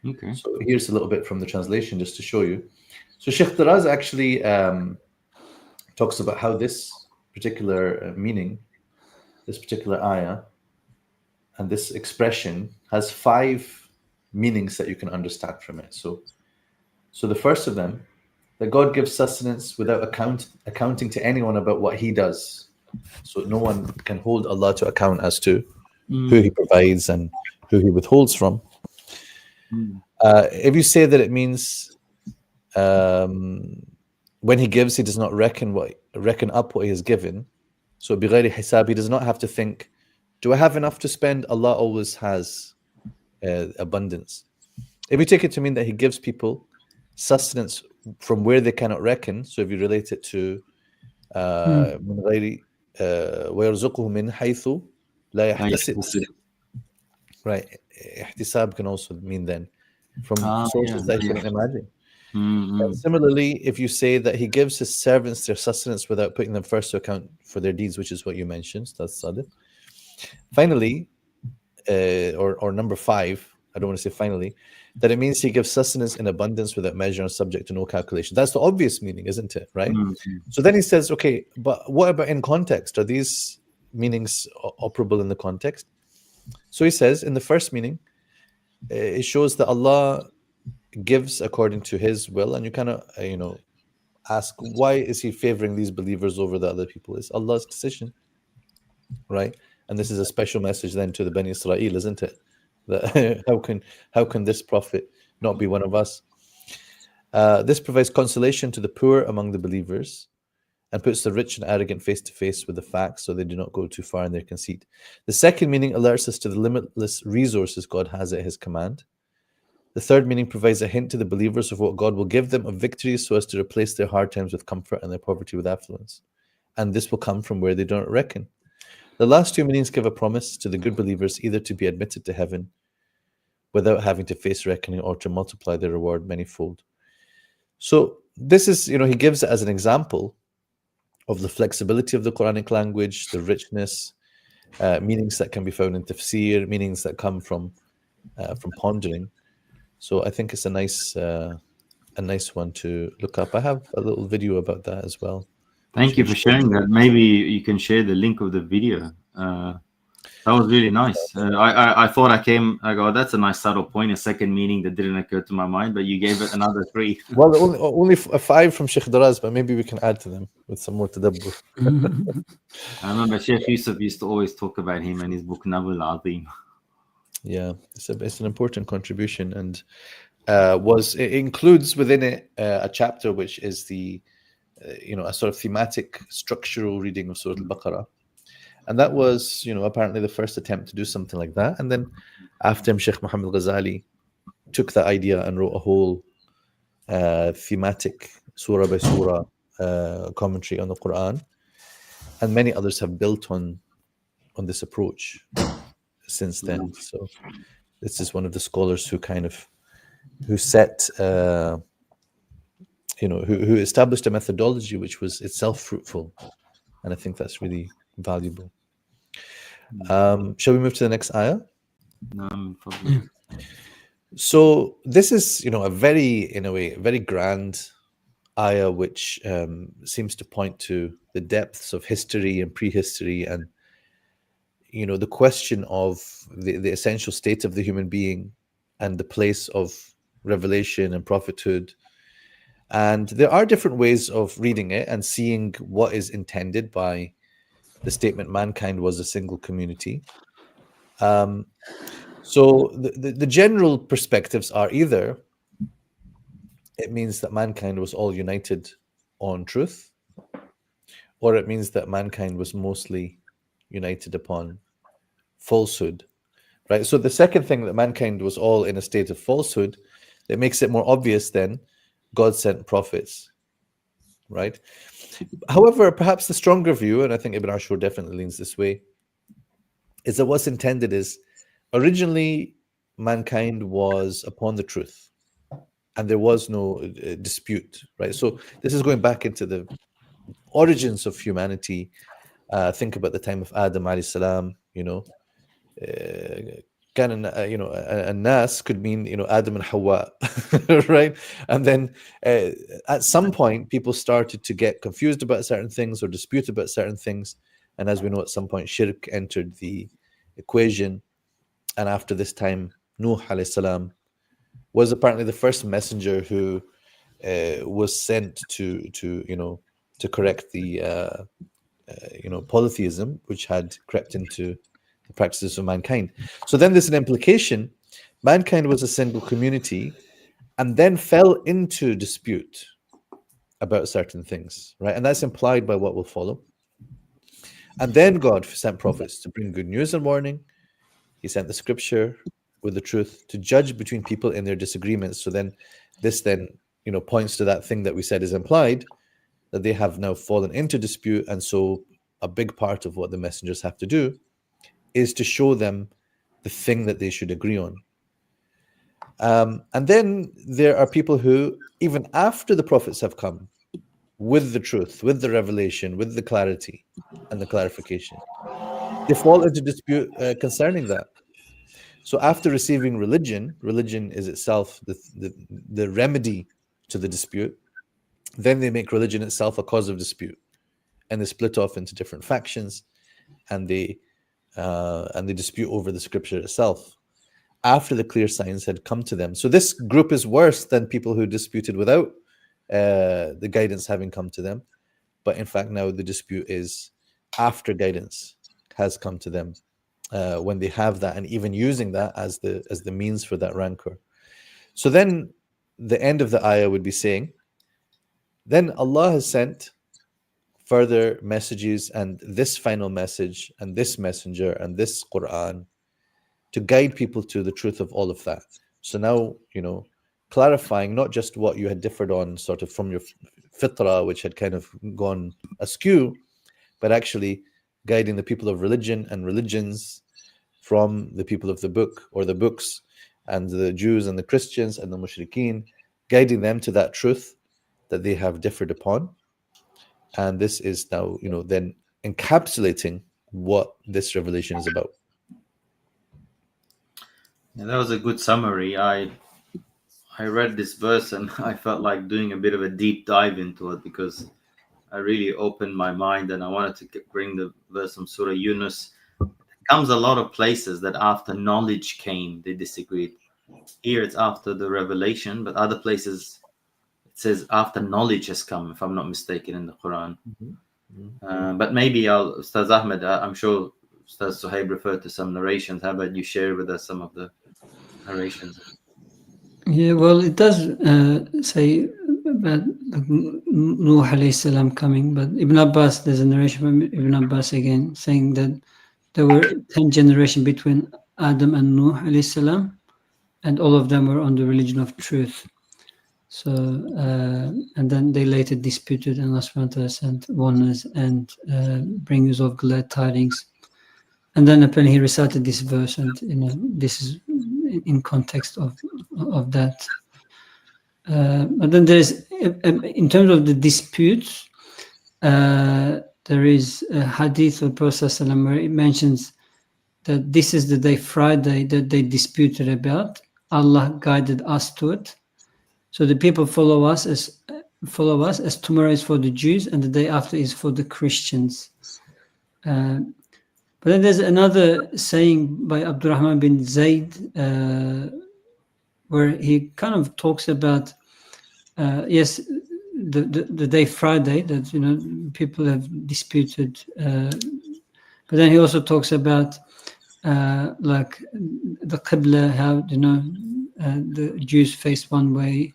Okay. So here's a little bit from the translation just to show you. So Sheikh Taraz actually talks about how this particular meaning, this particular ayah, and this expression has 5 meanings that you can understand from it. So the first of them, that God gives sustenance without accounting to anyone about what he does. So no one can hold Allah to account as to who he provides and who he withholds from. If you say that it means when he gives, he does not reckon up what he has given. So بِغَيْرِ حِسَاب, he does not have to think, do I have enough to spend? Allah always has abundance. If you take it to mean that he gives people sustenance from where they cannot reckon, so if you relate it to مِنْ غَيْرِ وَيَرْزُقُهُ مِنْ حَيْثُ لَا يَحْتَسِبُ. Right. Ihtisab can also mean then from sources that you can imagine. And similarly, if you say that he gives his servants their sustenance without putting them first to account for their deeds, which is what you mentioned, that's Sadeq. Finally, or number 5, I don't want to say finally, that it means he gives sustenance in abundance without measure and subject to no calculation. That's the obvious meaning, isn't it? Right? So then he says, okay, but what about in context? Are these meanings operable in the context? So he says, in the first meaning, it shows that Allah gives according to his will, and you cannot, ask, why is he favoring these believers over the other people? It's Allah's decision, right? And this is a special message then to the Bani Israel, isn't it? That how can this prophet not be one of us? This provides consolation to the poor among the believers and puts the rich and arrogant face to face with the facts, so they do not go too far in their conceit. The second meaning alerts us to the limitless resources God has at his command. The third meaning provides a hint to the believers of what God will give them of victories so as to replace their hard times with comfort and their poverty with affluence. And this will come from where they don't reckon. The last 2 meanings give a promise to the good believers either to be admitted to heaven without having to face reckoning or to multiply their reward manyfold. So this is, he gives it as an example of the flexibility of the Quranic language, the richness, meanings that can be found in tafsir, meanings that come from pondering. So I think it's a nice one to look up. I have a little video about that as well. Thank you for sharing that. Maybe you can share the link of the video. That was really nice. I thought I go, that's a nice subtle point, a second meaning that didn't occur to my mind, but you gave it another 3. Well, only 5 from Sheikh Daraz, but maybe we can add to them with some more tadabbur. I remember Sheikh Yusuf used to always talk about him and his book Nabu al-Azim. Yeah, it's an important contribution, and it includes within it a chapter which is the a sort of thematic structural reading of Surah al-Baqarah. And that was, apparently the first attempt to do something like that. And then after him, Sheikh Muhammad Ghazali took that idea and wrote a whole thematic surah by surah commentary on the Qur'an, and many others have built on this approach since then. So this is one of the scholars who set who established a methodology which was itself fruitful, and I think that's really valuable. Shall we move to the next ayah? No problem. So this is, a very grand ayah, which seems to point to the depths of history and prehistory, and the question of the essential state of the human being and the place of revelation and prophethood. And there are different ways of reading it and seeing what is intended by the statement mankind was a single community. So the general perspectives are either it means that mankind was all united on truth, or it means that mankind was mostly united upon falsehood, right? So the second thing, that mankind was all in a state of falsehood, it makes it more obvious then God sent prophets, right? However, perhaps the stronger view, and I think Ibn Ashur definitely leans this way, is that what's intended is originally mankind was upon the truth and there was no dispute, right? So this is going back into the origins of humanity. Think about the time of Adam alayhi salam, and nas could mean Adam and Hawa, right? And then at some point people started to get confused about certain things or dispute about certain things, and as we know, at some point shirk entered the equation. And after this time, Nuh alayhi salam was apparently the first messenger who was sent to correct the polytheism which had crept into the practices of mankind. So then there's an implication: mankind was a single community and then fell into dispute about certain things, right? And that's implied by what will follow. And then God sent prophets to bring good news and warning. He sent the scripture with the truth to judge between people in their disagreements. So then this points to that thing that we said is implied, that they have now fallen into dispute. And so a big part of what the messengers have to do is to show them the thing that they should agree on. And then there are people who, even after the prophets have come with the truth, with the revelation, with the clarity and the clarification, they fall into dispute concerning that. So after receiving religion is itself the remedy to the dispute. Then they make religion itself a cause of dispute, and they split off into different factions, and they dispute over the scripture itself after the clear signs had come to them. So this group is worse than people who disputed without the guidance having come to them. But in fact, now the dispute is after guidance has come to them, when they have that, and even using that as the means for that rancor. So then the end of the ayah would be saying, then Allah has sent further messages and this final message and this messenger and this Qur'an to guide people to the truth of all of that. So now, clarifying not just what you had differed on sort of from your fitrah, which had kind of gone askew, but actually guiding the people of religion and religions from the people of the book or the books, and the Jews and the Christians and the mushrikeen, guiding them to that truth that they have differed upon. And this is now, then encapsulating what this revelation is about. Yeah, that was a good summary. I read this verse and I felt like doing a bit of a deep dive into it, because I really opened my mind, and I wanted to bring the verse from Surah Yunus. It comes a lot of places that after knowledge came, they disagreed. Here it's after the revelation, but other places it says after knowledge has come, if I'm not mistaken, in the Quran. But maybe Ustadh Ahmed, I'm sure Ustadh Sohaib referred to some narrations. How about you share with us some of the narrations? Yeah, well, it does say about Nuh alayhi salam coming, but Ibn Abbas, there's a narration from Ibn Abbas again saying that there were 10 generations between Adam and Nuh alayhi salam, and all of them were on the religion of truth. So, and then they later disputed, and Allah subhanahu wa ta'ala sent warners and bringers of glad tidings. And then apparently he recited this verse, and this is in context of that. And then there's, in terms of the disputes, there is a hadith of Prophet ﷺ where it mentions that this is the day Friday that they disputed about. Allah guided us to it. So the people follow us as tomorrow is for the Jews and the day after is for the Christians. But then there's another saying by Abdurrahman bin Zayd where he kind of talks about yes, the day Friday that people have disputed, but then he also talks about like the Qibla, how the Jews face one way,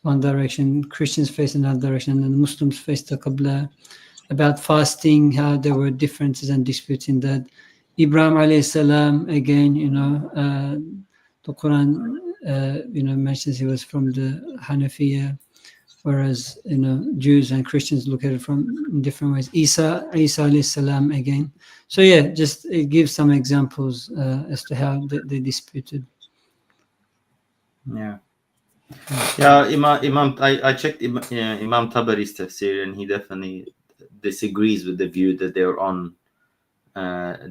one direction, Christians face another direction, and Muslims face the Qibla. About fasting, how there were differences and disputes in that. Ibrahim alayhi salam, again, the Quran mentions he was from the Hanafiya, whereas Jews and Christians look at it in different ways. Isa alayhi salam again. So yeah, just it gives some examples as to how they disputed. Yeah. Imam. I checked Imam Tabari's tafsir, and he definitely disagrees with the view that they're on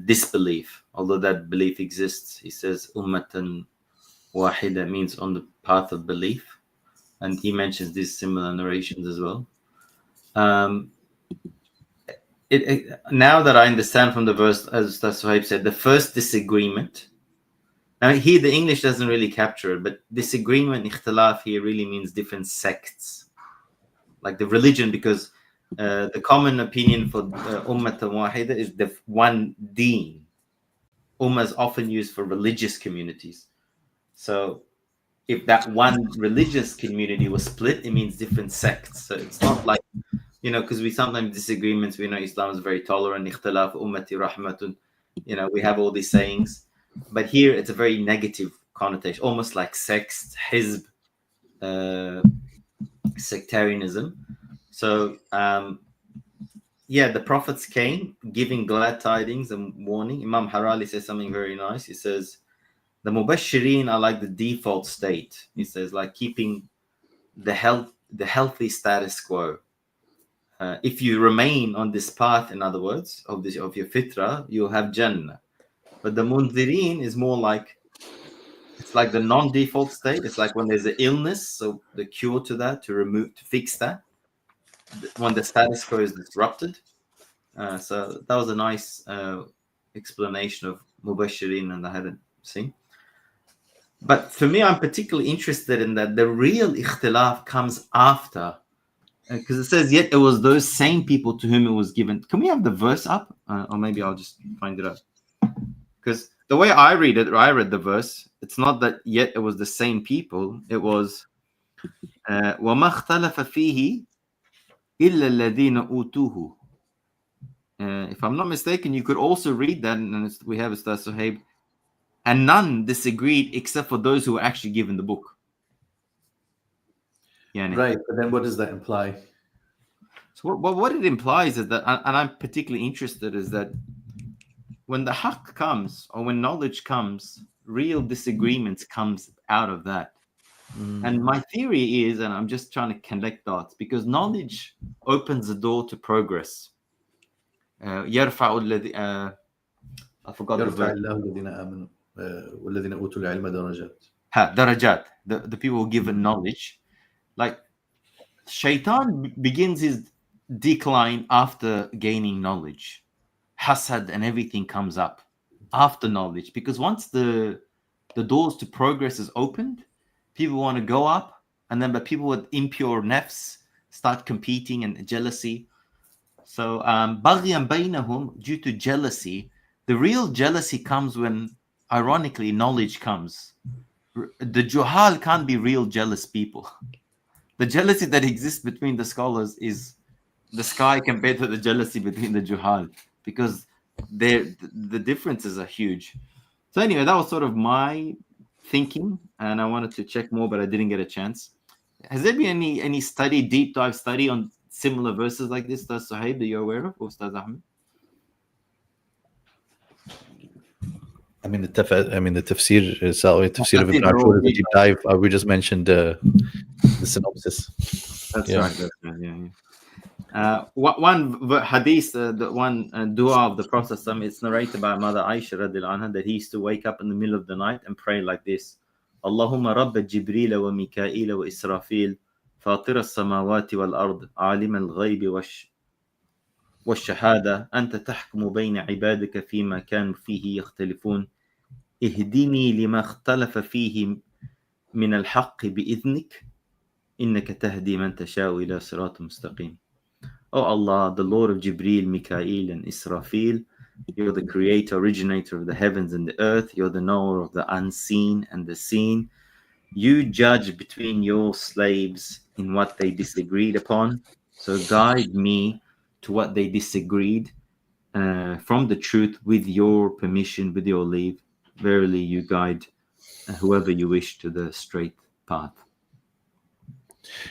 disbelief, although that belief exists. He says ummatan wahida means on the path of belief, and he mentions these similar narrations as well. Now that I understand from the verse, as Ustadh Sohaib said, the first disagreement. Now here the English doesn't really capture it, but disagreement, ikhtilaf here really means different sects, like the religion, because the common opinion for ummatan wahida is the one deen. Ummah is often used for religious communities. So if that one religious community was split, it means different sects. So it's not like, because we sometimes disagreements, we know Islam is very tolerant, ikhtilaf ummati rahmatun, we have all these sayings. But here it's a very negative connotation, almost like sects, hizb, sectarianism. So, the prophets came giving glad tidings and warning. Imam Harali says something very nice. He says, the mubashirin are like the default state. He says, like keeping the healthy status quo. If you remain on this path, in other words, of your fitrah, you'll have Jannah. But the mundhirin is more like, it's like the non-default state. It's like when there's an illness, so the cure to that, to fix that, when the status quo is disrupted. So that was a nice explanation of mubashirin, and I hadn't seen. But for me, I'm particularly interested in that the real ikhtilaf comes after, because it says, yet it was those same people to whom it was given. Can we have the verse up? Or maybe I'll just find it up. Because the way I read it, or I read the verse, it's not that yet it was the same people. It was وَمَا اخْتَلَفَ فِيهِ إِلَّا الَّذِينَ أُوتُوهُ. If I'm not mistaken, you could also read that, and we have Ustadh Sohaib, and none disagreed except for those who were actually given the book. Right, but then what does that imply? So what it implies is that, and I'm particularly interested, is that when the haqq comes, or when knowledge comes, real disagreements comes out of that. And my theory is, and I'm just trying to connect dots, because knowledge opens the door to progress. I forgot the verse. Darajat, the people who given knowledge. Like, shaitan begins his decline after gaining knowledge. Hasad and everything comes up after knowledge, because once the doors to progress is opened, people want to go up, and then but people with impure nafs start competing and jealousy. So baghyan bainahum, due to jealousy, the real jealousy comes when, ironically, knowledge comes. The juhal can't be real jealous people. The jealousy that exists between the scholars is the sky compared to the jealousy between the juhal, because the differences are huge. So anyway, that was sort of my thinking, and I wanted to check more, but I didn't get a chance. Has there been any study, deep dive study on similar verses like this, Ustadh Sohaib, that you're aware of, Ustadh Ahmed? I mean, the tafsir is tafsir of Ibn Tafsir, Ashur is a deep dive. We just mentioned the synopsis. That's Yeah. right. That's right. Yeah. One hadith, the one dua of the Prophet, it's narrated by Mother Aisha radiallahu anha, that he used to wake up in the middle of the night and pray like this: Allahumma Rabba Jibril wa Mikail wa Israfil, Fatir as-samawati wal ard, Alim al-ghayb والشهادة أنت تحكم بين عبادك فيما كانوا فيه يختلفون اهدني لما اختلف فيه من الحق بإذنك إنك تهدي من تشاء إلى صراط مستقيم. Oh Allah, the Lord of Jibril, Mikael, and Israfil, you're the creator, originator of the heavens and the earth. You're the knower of the unseen and the seen. You judge between your slaves in what they disagreed upon. So guide me to what they disagreed from the truth with your permission, with your leave. Verily, you guide whoever you wish to the straight path.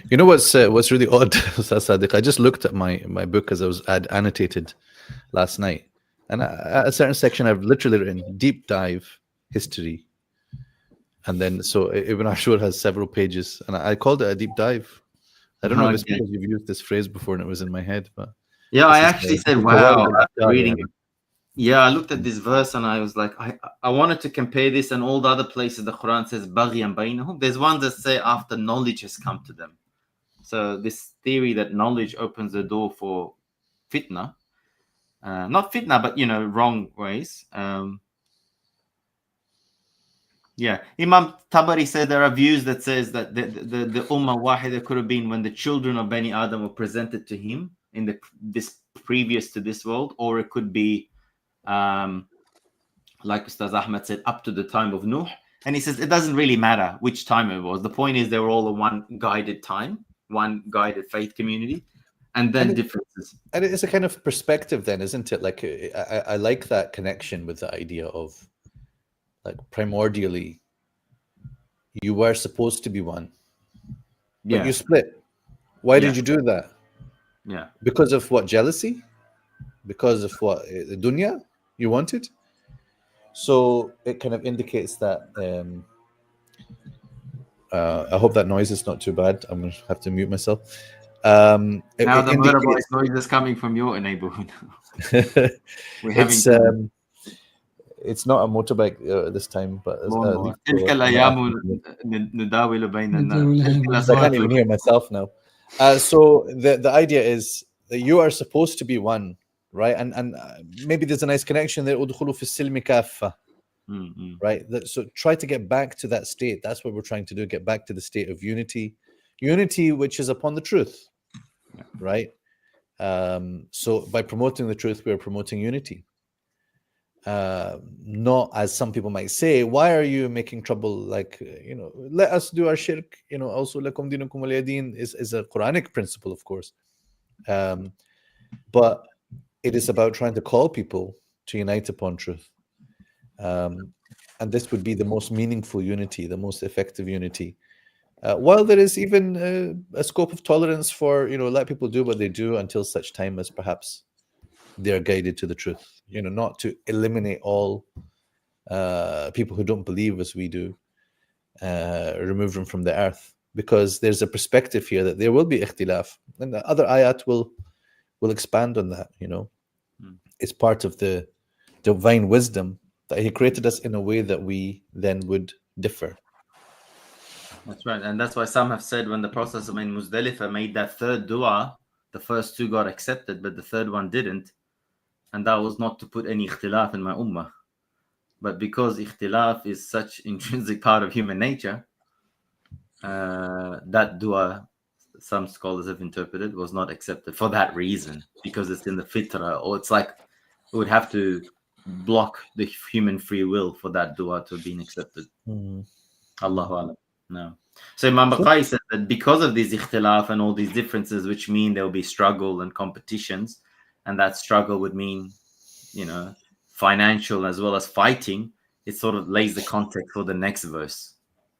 You know what's really odd, Sadeq? I just looked at my book as I was annotated last night, and at a certain section I've literally written deep dive history, and then so Ibn Ashur has several pages, and I called it a deep dive. I don't know if it's because you've used this phrase before and it was in my head, but yeah, I actually said, "Wow!" After reading it. Yeah, I looked at this verse and I was like, I wanted to compare this and all the other places the Quran says "Baghyan bainahum." There's ones that say after knowledge has come to them. So this theory that knowledge opens the door for fitna, not fitna, but wrong ways. Yeah, Imam Tabari said there are views that says that the Ummah Wahida could have been when the children of Bani Adam were presented to him in this previous to this world, or it could be like Ustadh Ahmed said, up to the time of Nuh. And he says it doesn't really matter which time it was. The point is they were all a one guided time, one guided faith community, and then differences. And it's a kind of perspective then, isn't it? Like I like that connection with the idea of, like, primordially you were supposed to be one, but you split. Why did you do that? Yeah. Because of what? Jealousy? Because of what? The dunya you wanted? So it kind of indicates that. I hope that noise is not too bad. I'm going to have to mute myself. Now the motorbike noise is coming from your neighborhood. It's not a motorbike this time, but I can't even hear myself now. So the idea is that you are supposed to be one, right? And maybe there's a nice connection there. Right? So try to get back to that state. That's what we're trying to do. Get back to the state of unity which is upon the truth, right? So by promoting the truth, we are promoting unity. Not, as some people might say, why are you making trouble? Like, let us do our shirk. Also lakum dinukum waliyadin is a Quranic principle, of course. But it is about trying to call people to unite upon truth. And this would be the most meaningful unity, the most effective unity. While there is even a scope of tolerance for, let people do what they do until such time as perhaps they're guided to the truth. Not to eliminate all people who don't believe as we do, remove them from the earth, because there's a perspective here that there will be ikhtilaf, and the other ayat will expand on that. It's part of the divine wisdom that he created us in a way that we then would differ. That's right. And that's why some have said when the Prophet in Muzdalifah made that third dua, the first two got accepted, but the third one didn't. And that was not to put any ikhtilaf in my ummah. But because ikhtilaf is such intrinsic part of human nature, that dua, some scholars have interpreted, was not accepted for that reason, because it's in the fitrah, or it's like it would have to block the human free will for that dua to have been accepted. Allahu Alam. No. So Imam Baqai said that because of these ikhtilaf and all these differences, which mean there will be struggle and competitions, and that struggle would mean, financial as well as fighting, it sort of lays the context for the next verse.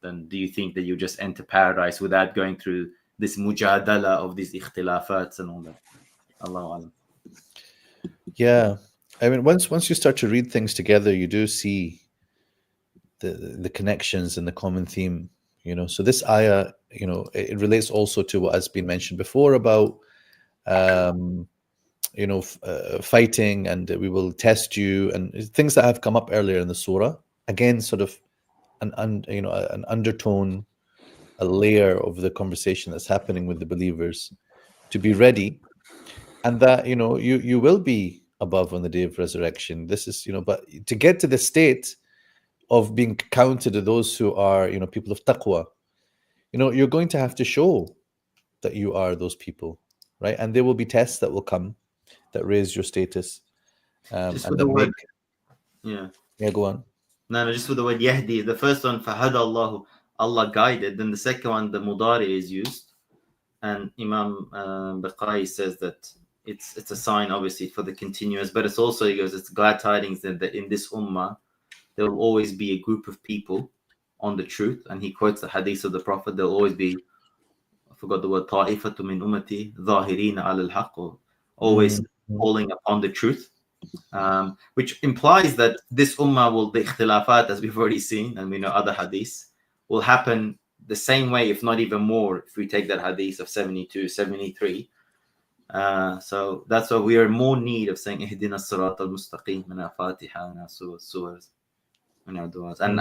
then do you think that you just enter paradise without going through this mujadala of these ikhtilafats and all that? Allahu Alam. Yeah, I mean, once you start to read things together, you do see the connections and the common theme. So this ayah, it relates also to what has been mentioned before about fighting, and we will test you, and things that have come up earlier in the surah. Again, sort of an undertone, a layer of the conversation that's happening with the believers, to be ready, and that you will be above on the day of resurrection. This is but to get to the state of being counted to those who are people of taqwa, you're going to have to show that you are those people, right? And there will be tests that will come that raise your status, Just and with that the word, make yeah. go on. No, just with the word yahdi. The first one, fahada Allahu, Allah guided. Then the second one, the mudari is used, and Imam Baqai says that it's a sign, obviously, for the continuous, but it's also, he goes, it's glad tidings that in this ummah there will always be a group of people on the truth. And he quotes the hadith of the Prophet. There'll always be, I forgot the word, ta'ifatu min ummati dhahirina ala al-haqq, always calling upon the truth. Which implies that this ummah will, the ikhtilafat, as we've already seen, and we know other hadiths, will happen the same way, if not even more, if we take that hadith of 72, 73. So that's why we are in more need of saying ihdina as-sirat al-mustaqim min al-Fatiha and our surahs and our du'as, and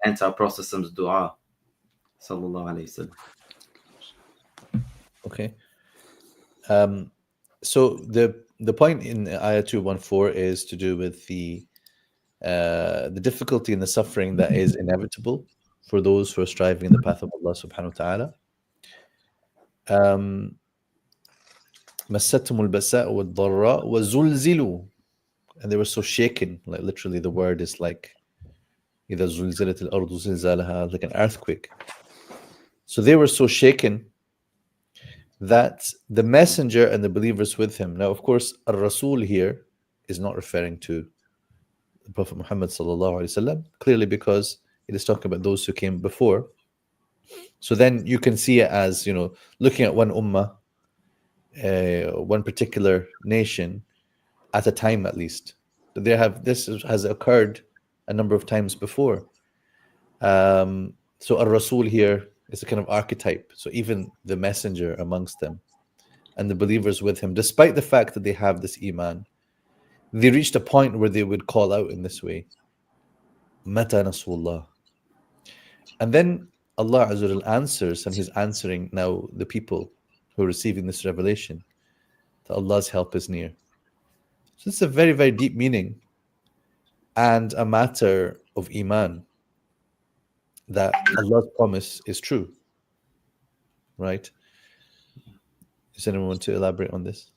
hence our Prophet's dua, sallallahu alayhi wasallam. Okay. So the point in ayah 214 is to do with the difficulty and the suffering that is inevitable for those who are striving in the path of Allah subhanahu wa ta'ala. مستهم البأساء والضراء وزلزلوا, and they were so shaken, like literally the word is like إذا زلزلت الأرض زلزالها, like an earthquake. So they were so shaken that the messenger and the believers with him. Now, of course, al-Rasul here is not referring to the Prophet Muhammad sallallahu alaihi wasallam, clearly, because it is talking about those who came before. So then you can see it as looking at one ummah, one particular nation at a time, at least. This has occurred a number of times before. So al-Rasul here is a kind of archetype. So even the messenger amongst them and the believers with him, despite the fact that they have this iman, they reached a point where they would call out in this way, Mata Nasrullah. And then Allah Azza wa Jal answers, and he's answering now the people who are receiving this revelation, that Allah's help is near. So it's a very, very deep meaning and a matter of iman, that Allah's promise is true. Right? Does anyone want to elaborate on this?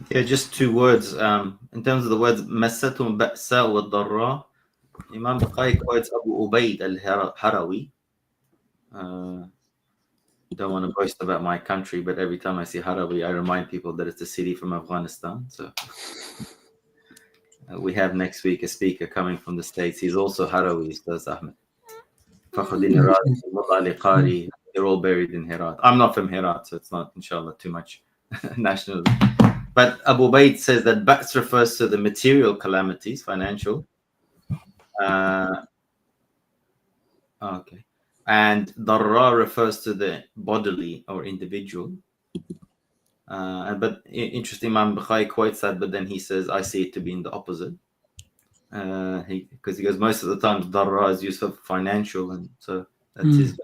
Yeah, just two words. In terms of the words, مَسَّتُمْ بَأْسَاءُ وَالضَّرَّاءُ, Imam Baqai quotes Abu Ubaid al-Harawi. Don't want to boast about my country, but every time I see Harawi, I remind people that it's a city from Afghanistan. So we have next week a speaker coming from the States. He's also Harawi, Ustadh Ahmet. They're all buried in Herat. I'm not from Herat, so it's not, inshallah, too much national. But Abu Ubaid says that Ba's refers to the material calamities, financial. Okay. And Darra refers to the bodily or individual. But interesting, Imam Bukhari quotes that, but then he says, I see it to be in the opposite. Because he goes, most of the time, Darra is used for financial, and so that's his.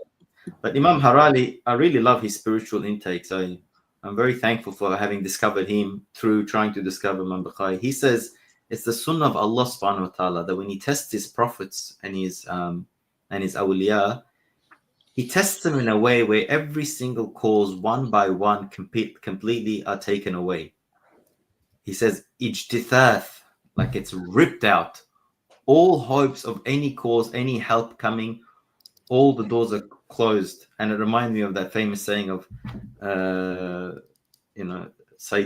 But Imam Harali, I really love his spiritual intake. So I'm very thankful for having discovered him through trying to discover Imam Bukhari. He says it's the sunnah of Allah subhanahu wa ta'ala that when he tests his prophets and his awliya, he tests them in a way where every single cause, one by one, completely are taken away. He says, ijtithath, like it's ripped out. All hopes of any cause, any help coming, all the doors are closed. And it reminds me of that famous saying of, Sayyid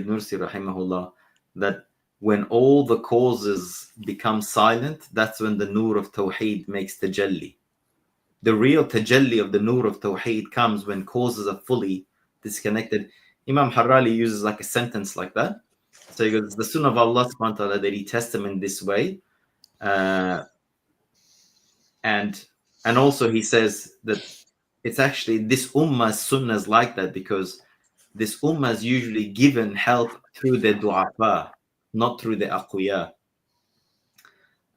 Nursi rahimahullah, that when all the causes become silent, that's when the nur of Tawheed makes tajalli. the real tajalli of the nur of Tawheed comes when causes are fully disconnected. Imam Harrali uses like a sentence like that. So he goes, the sunnah of Allah subhanahu wa ta'ala, that he tests them in this way. And also he says that it's actually this ummah's sunnah is like that because this ummah is usually given help through the du'afa, not through the aqwiya.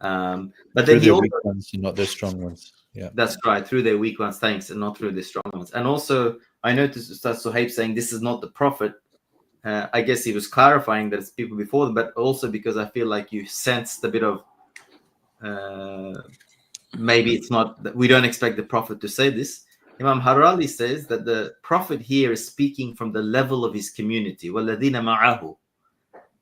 But Through then he their also, weak ones and not their strong ones. Yeah. that's right, through their weak ones, thanks, and not through the strong ones. And also, I noticed Ustadh Sohaib saying this is not the Prophet. I guess he was clarifying that it's people before them, but also because I feel like you sensed a bit of maybe it's not, we don't expect the Prophet to say this. Imam Harali says that the Prophet here is speaking from the level of his community. وَالَّذِينَ مَعَهُ.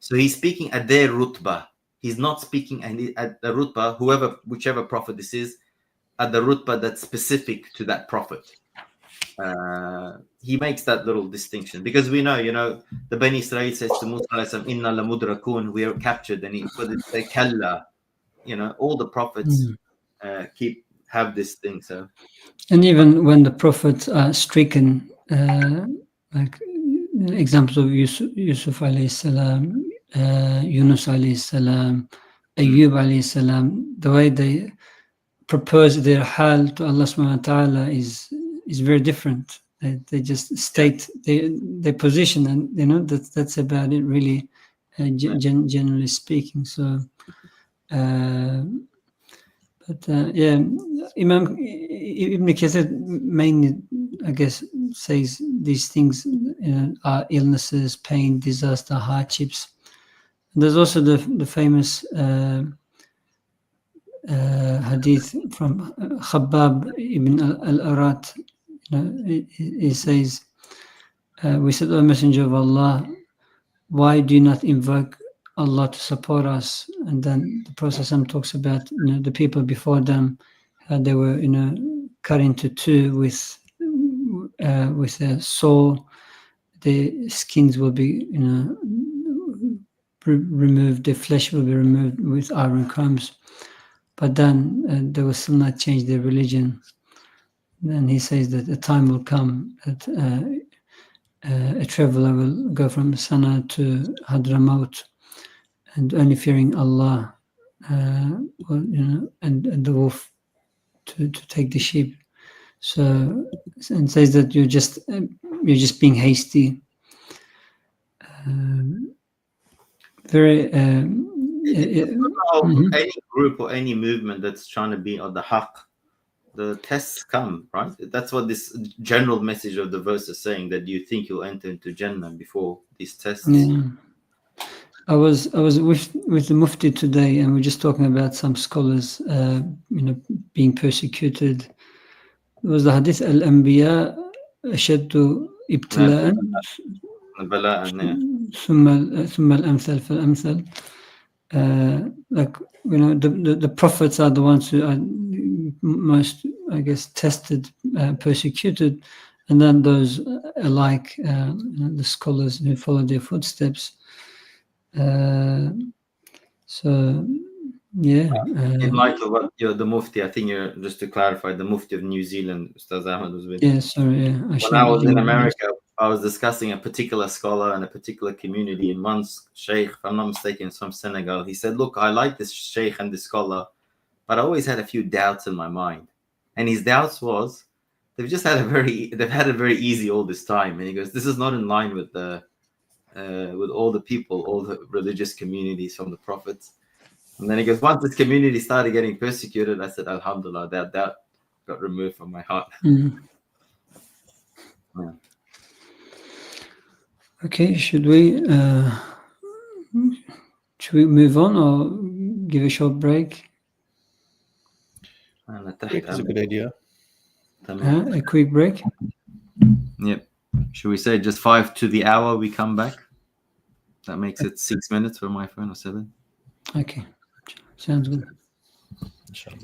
So he's speaking at their rutbah. He's not speaking at the rutbah, whichever Prophet this is, at the rutbah that's specific to that Prophet. He makes that little distinction because we know, the Bani Israel says to Musa, Inna lamudrakun, we are captured, and he put it say kalla. All the prophets have this thing. So, and even when the prophets are stricken, like examples of Yusuf alayhi salam, Yunus alayhi salam, Ayyub alayhi salam, the way they propose their hal to Allah subhanahu wa ta'ala is very different. They just state their position, and that's about it, really, generally speaking. So, Imam Ibn Kathir mainly, I guess, says these things are illnesses, pain, disaster, hardships. And there's also the famous hadith from Khabbab ibn al-Arat. He says, we said, O Messenger of Allah, why do you not invoke Allah to support us? And then the Prophet talks about the people before them, they were cut into two with a saw. The skins will be removed, the flesh will be removed with iron combs. But then they will still not change their religion. Then he says that a time will come that a traveler will go from Sana to Hadramaut, and only fearing Allah, and the wolf to take the sheep. So, and says that you're just being hasty. Very. Any group or any movement that's trying to be on the haqq, the tests come, right? That's what this general message of the verse is saying, that you think you'll enter into Jannah before these tests. Yeah. I was with the Mufti today, and we're just talking about some scholars, being persecuted. There was the hadith al-anbiya ashaddu ibtila'an thumma al-amthal fal-amthal. Like the prophets are the ones who are most, I guess, tested, persecuted, and then those alike, the scholars who follow their footsteps. So, yeah. In light of what the Mufti, I think just to clarify, the Mufti of New Zealand, Ustadh Ahmed, was with. Yeah, sorry. Yeah. When I was in America, I was discussing a particular scholar and a particular community, and one sheikh, if I'm not mistaken, from Senegal, he said, look, I like this sheikh and this scholar, but I always had a few doubts in my mind. And his doubts was, they've had it very easy all this time. And he goes, this is not in line with with all the people, all the religious communities from the prophets. And then he goes, once this community started getting persecuted, I said, Alhamdulillah, that got removed from my heart. Mm. Yeah. Okay, should we move on or give a short break? Break is a good idea. A quick break? Yep. Should we say just 5 to the hour we come back? That makes it 6 minutes for my phone, or 7. Okay, sounds good. Inshallah.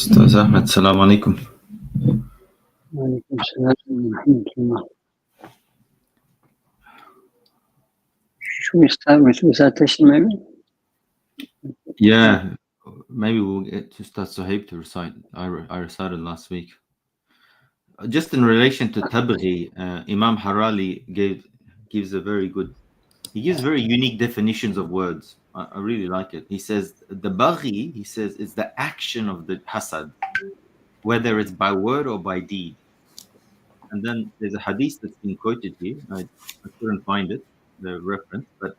Ustadh Ahmet, salam alaikum. وعليكم السلام ورحمة الله. Should we start with recitation maybe? Yeah, maybe we'll get to Ustadh Sohaib to recite. I recited last week. Just in relation to tabghi, Imam Harali gives a very good. He gives very unique definitions of words. I really like it. He says the baghi, he says, is the action of the hasad, whether it's by word or by deed. And then there's a hadith that's been quoted here. I couldn't find it, the reference, but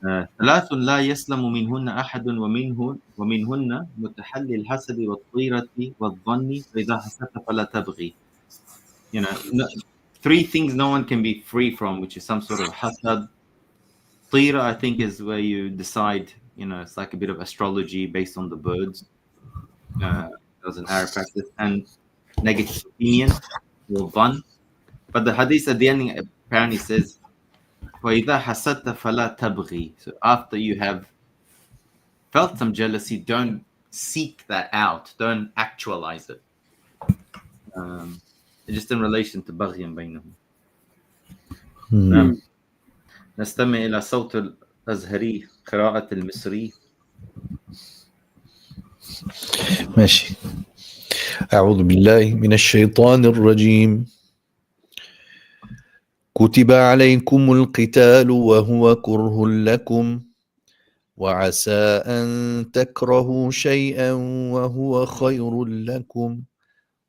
ثلاث لا يسلم منهن أحد ومنهن متحلي الحسد والطيرة والظن فإذا حسدت فلا تبغي. You know, three things no one can be free from, which is some sort of hasad. Tira, I think, is where you decide, you know, it's like a bit of astrology based on the birds. That was an Arab practice. And negative opinion, or dhan. But the hadith at the ending apparently says, وَإِذَا حَسَدْتَ فَلَا تَبْغِي. So after you have felt some jealousy, don't seek that out. Don't actualize it. Just in relation to بغي بينهم. نستمع إلى صوت الأزهري قراءة المصري. ماشي. أعوذ بالله من الشيطان الرجيم. كتب عليكم القتال وهو كره لكم وعسى أن تكرهوا شيئا وهو خير لكم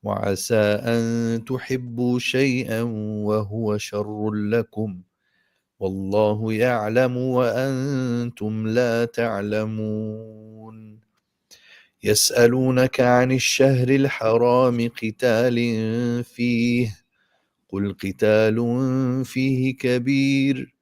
وعسى أن تحبوا شيئا وهو شر لكم والله يعلم وأنتم لا تعلمون. يسألونك عن الشهر الحرام قتال فيه قل قتال فيه كبير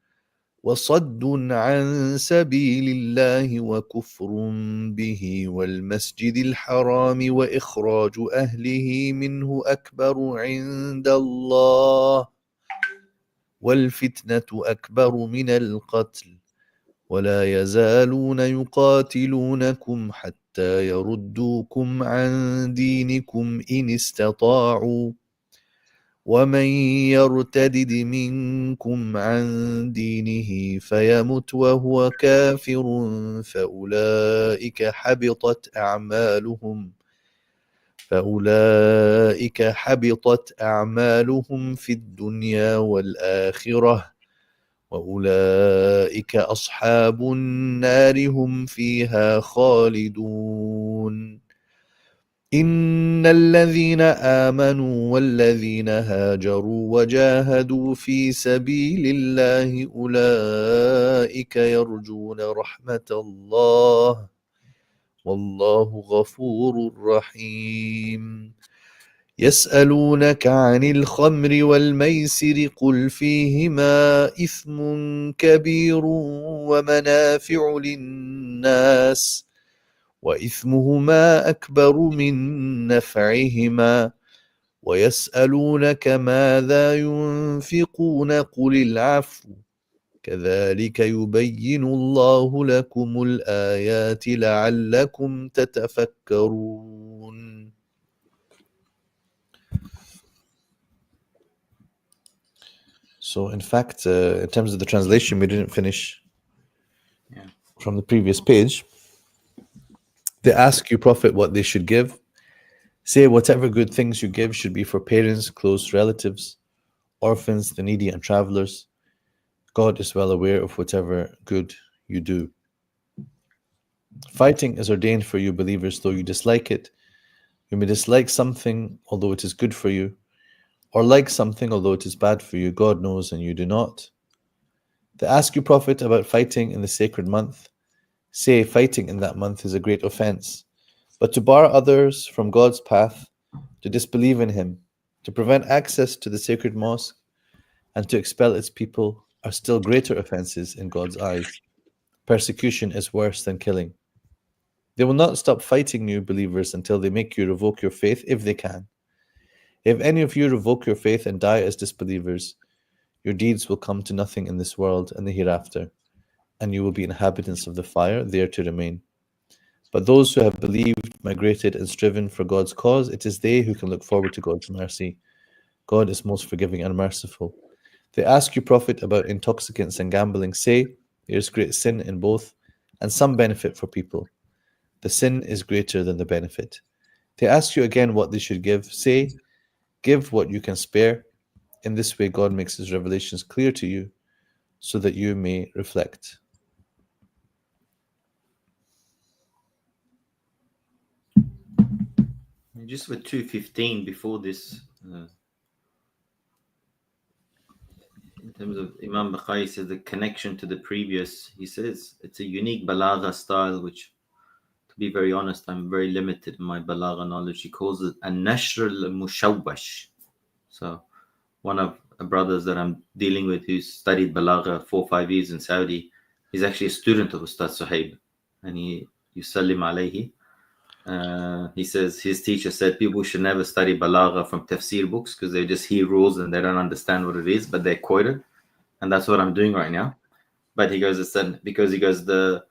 وصد عن سبيل الله وكفر به والمسجد الحرام وإخراج أهله منه أكبر عند الله والفتنة أكبر من القتل ولا يزالون يقاتلونكم حتى يردوكم عن دينكم إن استطاعوا ومن يرتدد منكم عن دينه فيمت وهو كافر فأولئك حبطت أعمالهم في الدنيا والآخرة وأولئك أصحاب النار هم فيها خالدون. إن الذين آمنوا والذين هاجروا وجاهدوا في سبيل الله أولئك يرجون رحمة الله والله غفور رحيم. يسألونك عن الخمر والميسر قل فيهما إثم كبير ومنافع للناس وإثمهما أكبر من نفعهما ويسألونك ماذا ينفقون قل العفو كذلك يبين الله لكم الآيات لعلكم تتفكرون. So in fact, in terms of the translation, we didn't finish from the previous page. They ask you, Prophet, what they should give. Say whatever good things you give should be for parents, close relatives, orphans, the needy, and travelers. God is well aware of whatever good you do. Fighting is ordained for you, believers, though you dislike it. You may dislike something, although it is good for you, or like something, although it is bad for you. God knows, and you do not. They ask you, Prophet, about fighting in the sacred month. Say, fighting in that month is a great offense. But to bar others from God's path, to disbelieve in Him, to prevent access to the sacred mosque, and to expel its people are still greater offenses in God's eyes. Persecution is worse than killing. They will not stop fighting you, believers, until they make you revoke your faith, if they can. If any of you revoke your faith and die as disbelievers, your deeds will come to nothing in this world and the hereafter, and you will be inhabitants of the fire, there to remain. But those who have believed, migrated, and striven for God's cause, it is they who can look forward to God's mercy. God is most forgiving and merciful. They ask you, Prophet, about intoxicants and gambling. Say, there is great sin in both, and some benefit for people. The sin is greater than the benefit. They ask you again what they should give. Say, give what you can spare. In this way, God makes his revelations clear to you, so that you may reflect. Just with 215 before this, in terms of Imam Bukhari says the connection to the previous, he says it's a unique balagha style, which, to be very honest, I'm very limited in my balagha knowledge. He calls it an-nashr al-mushawwash. So one of the brothers that I'm dealing with who's studied balagha 4 or 5 years in Saudi, he's actually a student of Ustadh Sohaib, and he yusallim alayhi. He says his teacher said people should never study balagha from tafsir books because they just hear rules and they don't understand what it is, but they're quoted, and that's what I'm doing right now. But he goes, it's because he goes the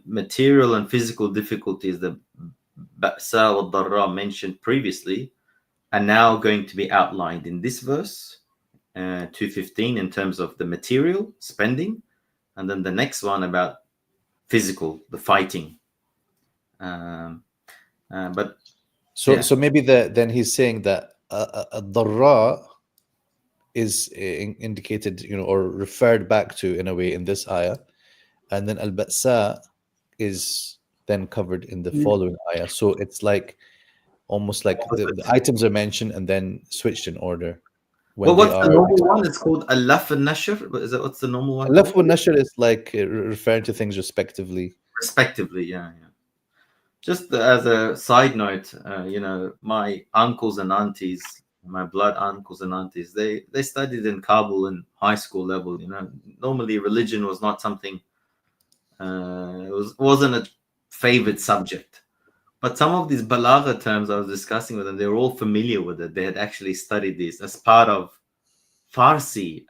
material and physical difficulties that Ba'sa al-Darra mentioned previously are now going to be outlined in this verse 215 in terms of the material spending, and then the next one about physical, the fighting. But so maybe then he's saying that ad-Darra is indicated, or referred back to in a way in this ayah, and then al-Ba'sa is then covered in the following ayah. So it's like almost like the items are mentioned and then switched in order. Well, what's the normal one? It's called al-laf al-nashr. Is that what's the normal one? Al-laf al-nashr is like referring to things respectively. Respectively, yeah. Just as a side note, my uncles and aunties, my blood uncles and aunties, they studied in Kabul in high school level. Normally religion was not something. It wasn't a favorite subject. But some of these balagha terms I was discussing with them, they were all familiar with it. They had actually studied these as part of Farsi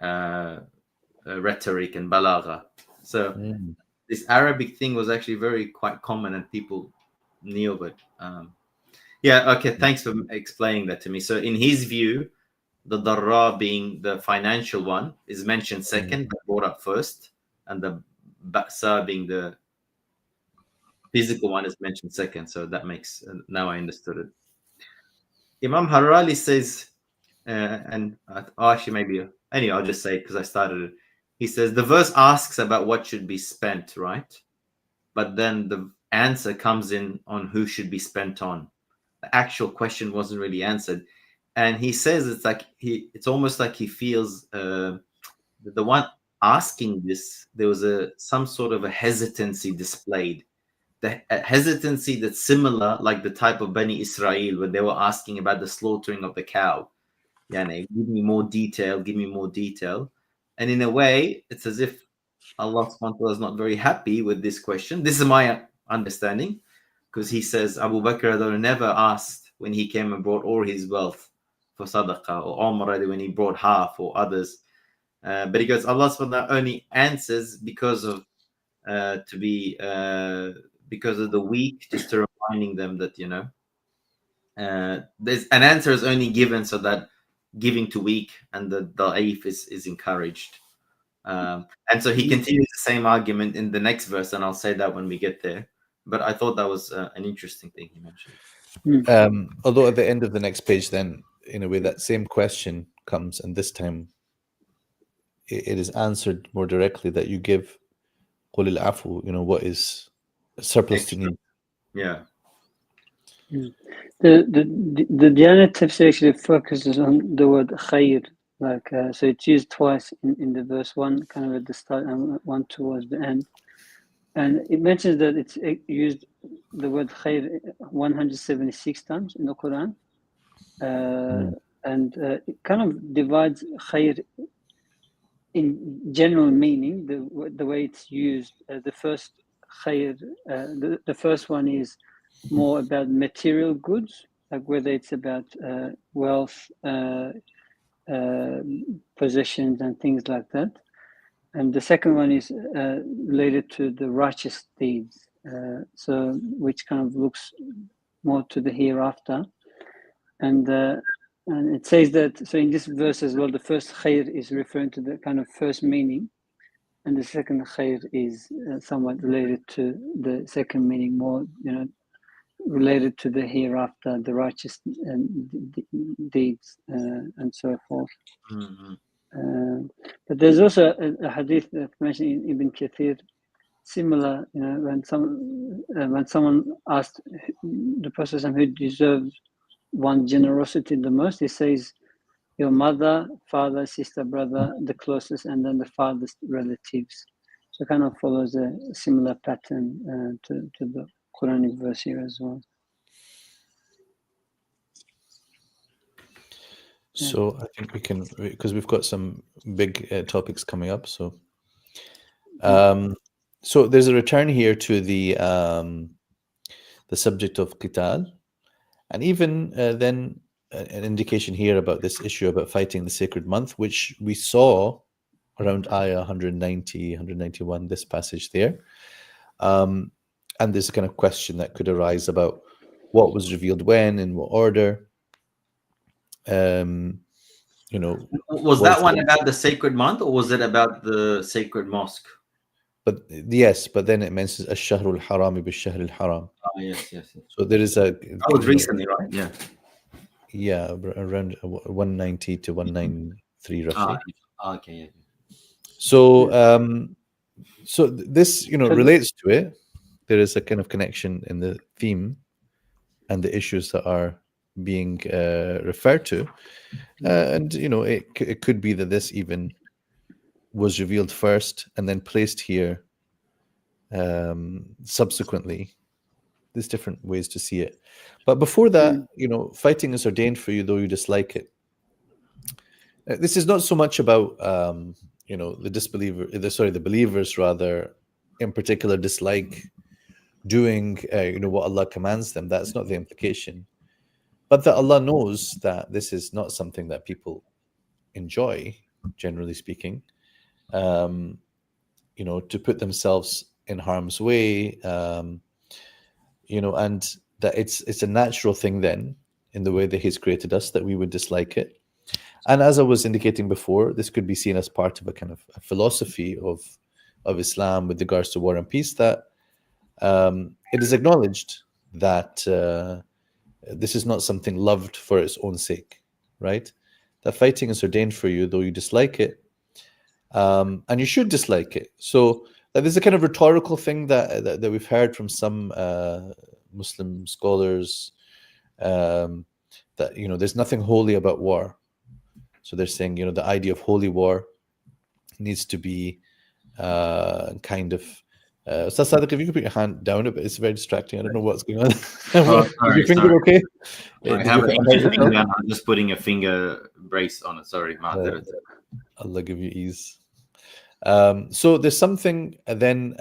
rhetoric and balagha. So this Arabic thing was actually quite common, and people knew of it. Okay, thanks for explaining that to me. So in his view, the Darra being the financial one is mentioned second, but brought up first, and the Ba'sa being the physical one is mentioned second. So that makes, now I understood it. Imam Harali says, anyway, I'll just say it because I started it. He says the verse asks about what should be spent, right? But then the answer comes in on who should be spent on. The actual question wasn't really answered, and he says it's almost like he feels the one asking this, there was some sort of a hesitancy displayed. The hesitancy that's similar, like the type of Bani Israel when they were asking about the slaughtering of the cow. Give me more detail, give me more detail. And in a way, it's as if Allah subhanahu wa ta'ala is not very happy with this question. This is my understanding, because he says Abu Bakr never asked when he came and brought all his wealth for sadaqah, or Umar when he brought half, or others. But he goes, Allah subhanahu wa ta'ala only answers because of because of the weak, just to reminding them that there's an answer is only given so that giving to weak and the da'if is encouraged. And so he continues the same argument in the next verse, and I'll say that when we get there. But I thought that was an interesting thing he mentioned. Although at the end of the next page, then in a way that same question comes, and this time it is answered more directly, that you give qul al-afu, what is surplus to need. Yeah. The Diana tafsir actually focuses on the word khayr, so it's used twice in the verse, one kind of at the start and one towards the end, and it mentions that it's used the word khayr 176 times in the Quran, and it kind of divides khayr in general meaning, the way it's used. The first khayr, the first one is more about material goods, like whether it's about wealth, possessions and things like that. And the second one is related to the righteous deeds. so which kind of looks more to the hereafter. And it says that, so in this verse as well, the first khair is referring to the kind of first meaning, and the second khair is somewhat related to the second meaning, more, related to the hereafter, the righteous deeds, and so forth. Mm-hmm. But there's also a hadith that mentioned in Ibn Kathir, similar, when someone asked the Prophet who deserves one generosity the most, he says, your mother, father, sister, brother, the closest, and then the farthest relatives. So kind of follows a similar pattern to the Quranic verse here as well. So I think we can, because we've got some big topics coming up. So, so there's a return here to the subject of qital, and even then an indication here about this issue about fighting the sacred month, which we saw around ayah 190, 191, this passage there. And there's a kind of question that could arise about what was revealed when, in what order. Was that one about the sacred month, or was it about the sacred mosque? But yes, but then it mentions ash-shahrul harami bil-shahril haram. Oh, yes. So there is a. That was recently, right? Yeah. Yeah, around 190 to 193 roughly. Okay. Yeah. So, so this relates to it. There is a kind of connection in the theme and the issues that are being referred to, and it could be that this even was revealed first and then placed here subsequently. There's different ways to see it, but before that, fighting is ordained for you though you dislike it. This is not so much about the believers rather in particular dislike doing what Allah commands them. That's not the implication, but that Allah knows that this is not something that people enjoy, generally speaking, to put themselves in harm's way, and that it's a natural thing then in the way that He's created us that we would dislike it. And as I was indicating before, this could be seen as part of a kind of a philosophy of Islam with regards to war and peace, that it is acknowledged that this is not something loved for its own sake, right? That fighting is ordained for you, though you dislike it, and you should dislike it. So that there's a kind of rhetorical thing that we've heard from some Muslim scholars, that there's nothing holy about war. So they're saying the idea of holy war needs to be kind of. Ustadh Sadeq, if you could put your hand down a bit, it's very distracting. I don't know what's going on. Is your finger okay? I have it. I'm just putting a finger brace on it. Sorry, Allah give you ease. So there's something then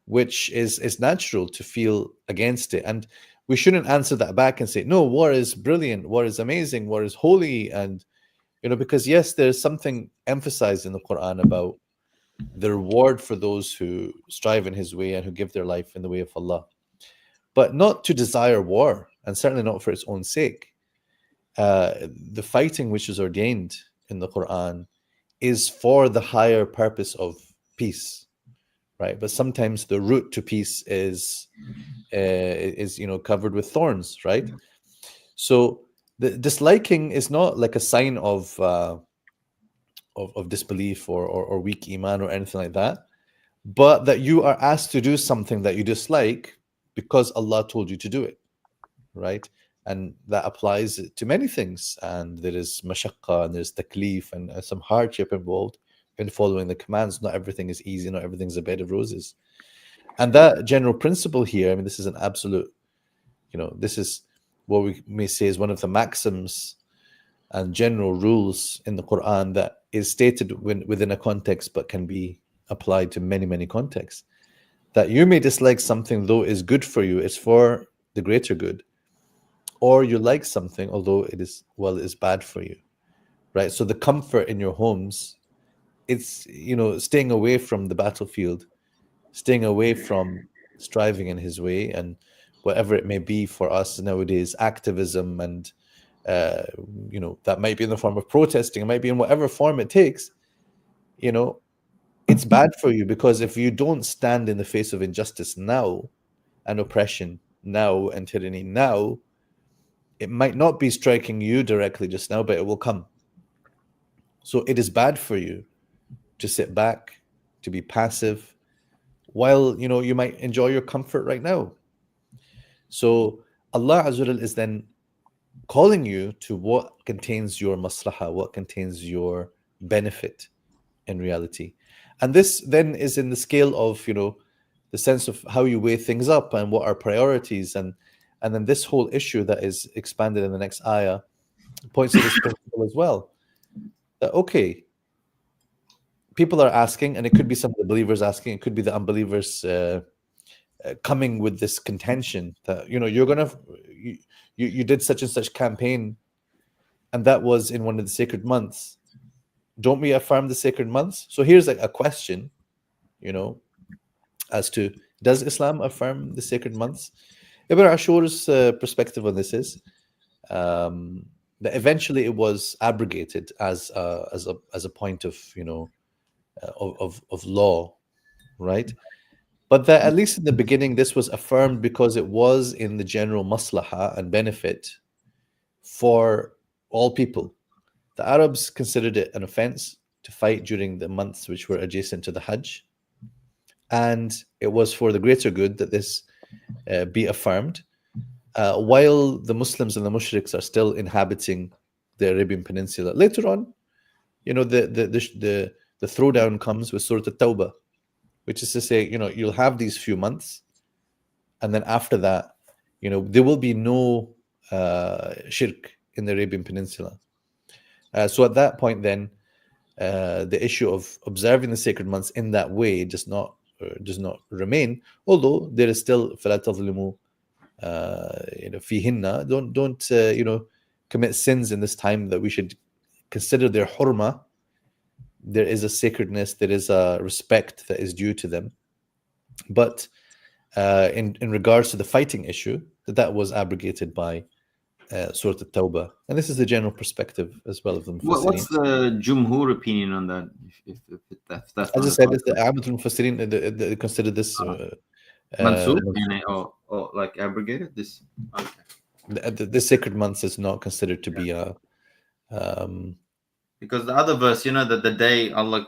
which is natural to feel against it, and we shouldn't answer that back and say, no, war is brilliant, war is amazing, war is holy, and because yes, there's something emphasized in the Quran about the reward for those who strive in His way and who give their life in the way of Allah, but not to desire war, and certainly not for its own sake. The fighting which is ordained in the Quran is for the higher purpose of peace, right? But sometimes the route to peace is covered with thorns, right? So the disliking is not like a sign of disbelief or weak iman or anything like that, but that you are asked to do something that you dislike because Allah told you to do it, right? And that applies to many things, and there is mashaqqa and there's taklif and some hardship involved in following the commands. Not everything is easy, not everything's a bed of roses. And that general principle here, this is an absolute, this is what we may say is one of the maxims and general rules in the Quran that is stated within a context but can be applied to many, many contexts. That you may dislike something though is good for you, it's for the greater good. Or you like something although it is bad for you, right? So the comfort in your homes, it's staying away from the battlefield, staying away from striving in his way, and whatever it may be for us nowadays, activism, and that might be in the form of protesting, it might be in whatever form it takes, it's bad for you, because if you don't stand in the face of injustice now, and oppression now, and tyranny now, it might not be striking you directly just now, but it will come. So it is bad for you to sit back, to be passive, while you might enjoy your comfort right now. So Allah Azza wa Jal is then calling you to what contains your maslaha, what contains your benefit in reality. And this then is in the scale of the sense of how you weigh things up and what are priorities, and then this whole issue that is expanded in the next ayah points to this principle as well. That okay, people are asking, and it could be some of the believers asking, it could be the unbelievers coming with this contention that you're gonna you did such and such campaign, and that was in one of the sacred months. Don't we affirm the sacred months? So here's a question, as to, does Islam affirm the sacred months? Ibn Ashur's perspective on this is that eventually it was abrogated as a point of of law, right? But that at least in the beginning, this was affirmed because it was in the general maslaha and benefit for all people. The Arabs considered it an offense to fight during the months which were adjacent to the Hajj. And it was for the greater good that this be affirmed, while the Muslims and the mushriks are still inhabiting the Arabian Peninsula. Later on, the throwdown comes with Surah At-Tawbah, which is to say, you'll have these few months, and then after that, there will be no shirk in the Arabian Peninsula. So at that point, then, the issue of observing the sacred months in that way does not remain. Although there is still فَلَا تَظْلِمُوا فِيهِنَّ. Don't commit sins in this time, that we should consider their hurma. There is a sacredness, there is a respect that is due to them. But in regards to the fighting issue, that was abrogated by Surah At-Tawbah. And this is the general perspective as well of the Mufassirin. What's the Jumhur opinion on that? If that's as I said, it's the Ahmed Mufassirin, they consider this Mansukh, or like abrogated this. Okay. The sacred months is not considered to be a because the other verse, that the day Allah